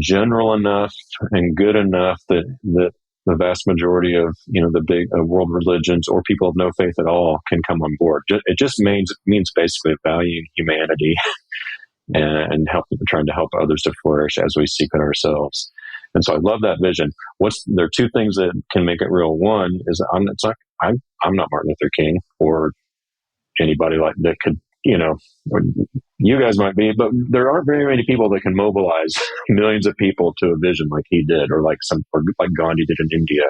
general enough and good enough that the vast majority of the big world religions or people of no faith at all can come on board. It just means basically valuing humanity and trying to help others to flourish as we seek it ourselves. And so I love that vision. There are two things that can make it real. One is I'm not Martin Luther King or anybody like that could, you guys might be, but there aren't very many people that can mobilize millions of people to a vision like he did, or like Gandhi did in India.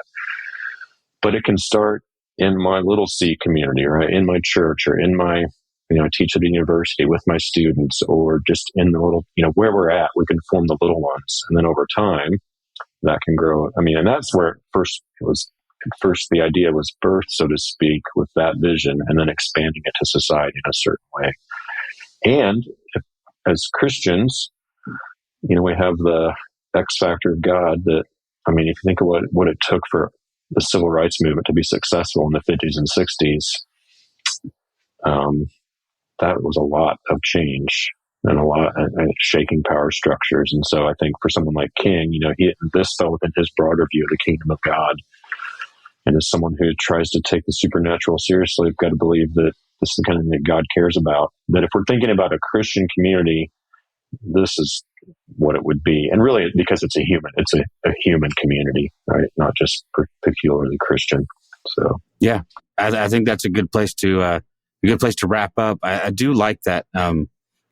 But it can start in my little C community, right? In my church, or in my, I teach at a university with my students, or just in the little, where we're at, we can form the little ones. And then over time that can grow. I mean, and that's where first the idea was birthed, so to speak, with that vision, and then expanding it to society in a certain way. And as Christians, we have the X factor of God that, I mean, if you think of what it took for the civil rights movement to be successful in the 50s and 60s, that was a lot of change and a lot of shaking power structures. And so I think for someone like King, this fell within his broader view of the kingdom of God. And as someone who tries to take the supernatural seriously, we've got to believe that this is the kind of thing that God cares about. That if we're thinking about a Christian community, this is what it would be. And really, because it's a human community, right? Not just peculiarly Christian. So yeah, I think that's a good place to wrap up. I do like that.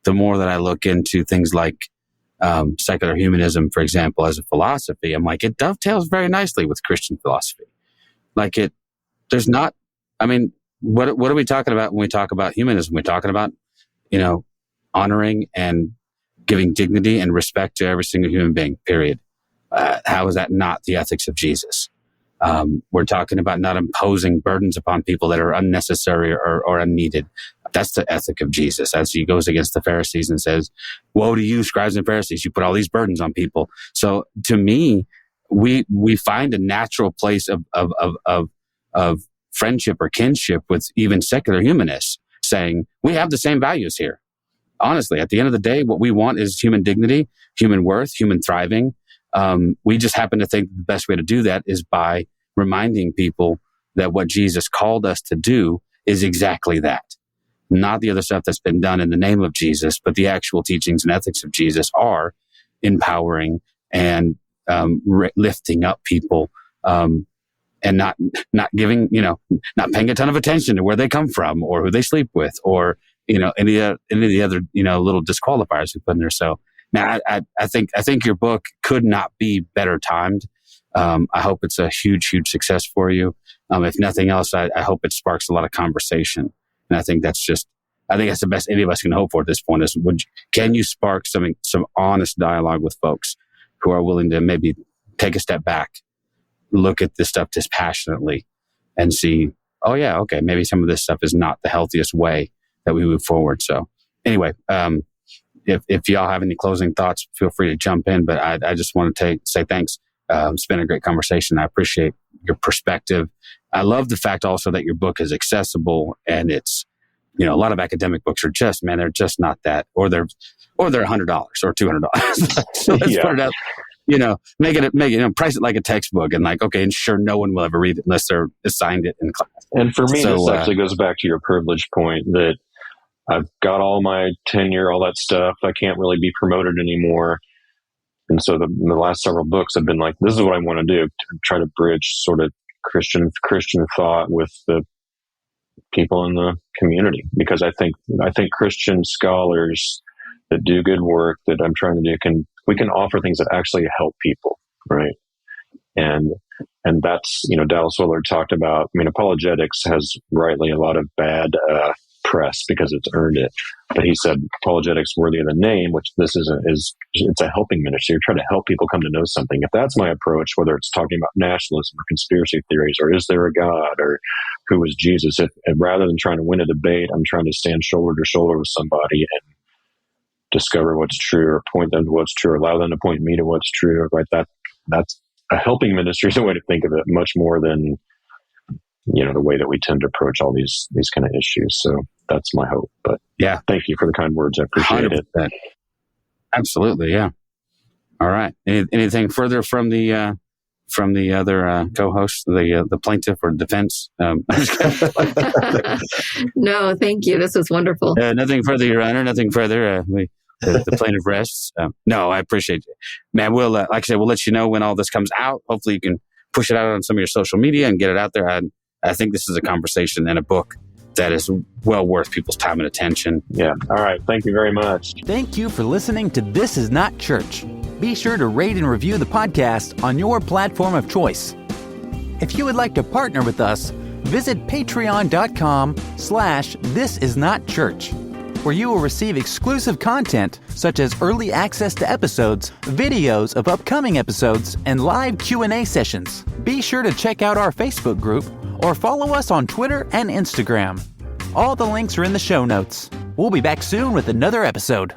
The more that I look into things like secular humanism, for example, as a philosophy, I'm like, it dovetails very nicely with Christian philosophy. What are we talking about when we talk about humanism? We're talking about, honoring and giving dignity and respect to every single human being, period. How is that not the ethics of Jesus? We're talking about not imposing burdens upon people that are unnecessary or unneeded. That's the ethic of Jesus, as he goes against the Pharisees and says, woe to you, scribes and Pharisees, you put all these burdens on people. So to me, we find a natural place of friendship or kinship with even secular humanists, saying we have the same values here. Honestly, at the end of the day, what we want is human dignity, human worth, human thriving. We just happen to think the best way to do that is by reminding people that what Jesus called us to do is exactly that. Not the other stuff that's been done in the name of Jesus, but the actual teachings and ethics of Jesus are empowering and lifting up people, and not giving, not paying a ton of attention to where they come from or who they sleep with, or any of the other little disqualifiers we put in there. So now I think your book could not be better timed. I hope it's a huge success for you. If nothing else, I hope it sparks a lot of conversation. And I think that's the best any of us can hope for at this point is, can you spark some honest dialogue with folks who are willing to maybe take a step back look at this stuff dispassionately and see, oh yeah, okay, maybe some of this stuff is not the healthiest way that we move forward. So anyway, if y'all have any closing thoughts, feel free to jump in. But I just want to say thanks. It's been a great conversation. I appreciate your perspective. I love the fact also that your book is accessible, and it's, a lot of academic books are just, they're just not that, or they're $100 or $200. So let's put it out, make it, price it like a textbook, and like, okay, and sure, no one will ever read it unless they're assigned it in class. And for me, this actually goes back to your privilege point that I've got all my tenure, all that stuff. I can't really be promoted anymore. And so the last several books have been like, this is what I want to do, to try to bridge sort of Christian thought with the people in the community. Because I think Christian scholars that do good work that I'm trying to do we can offer things that actually help people, right? And that's, Dallas Willard talked about, apologetics has rightly a lot of bad press because it's earned it. But he said apologetics worthy of the name, which this is it's a helping ministry. You're trying to help people come to know something. If that's my approach, whether it's talking about nationalism or conspiracy theories, or is there a God, or who is Jesus, if rather than trying to win a debate, I'm trying to stand shoulder to shoulder with somebody and discover what's true, or point them to what's true, or allow them to point me to what's true, right? That's a helping ministry is a way to think of it, much more than the way that we tend to approach all these kind of issues. So that's my hope. But yeah, thank you for the kind words. I appreciate 100%. It. Absolutely. Yeah. All right. Anything further from the other co-host, the plaintiff or defense? No, thank you. This was wonderful. Nothing further, Your Honor. Nothing further. The plaintiff rests. No, I appreciate it, man. We'll like I said, we'll let you know when all this comes out. Hopefully, you can push it out on some of your social media and get it out there. I think this is a conversation and a book that is well worth people's time and attention. Yeah. All right. Thank you very much. Thank you for listening to This Is Not Church. Be sure to rate and review the podcast on your platform of choice. If you would like to partner with us, visit patreon.com/thisisnotchurch, where you will receive exclusive content such as early access to episodes, videos of upcoming episodes, and live Q&A sessions. Be sure to check out our Facebook group or follow us on Twitter and Instagram. All the links are in the show notes. We'll be back soon with another episode.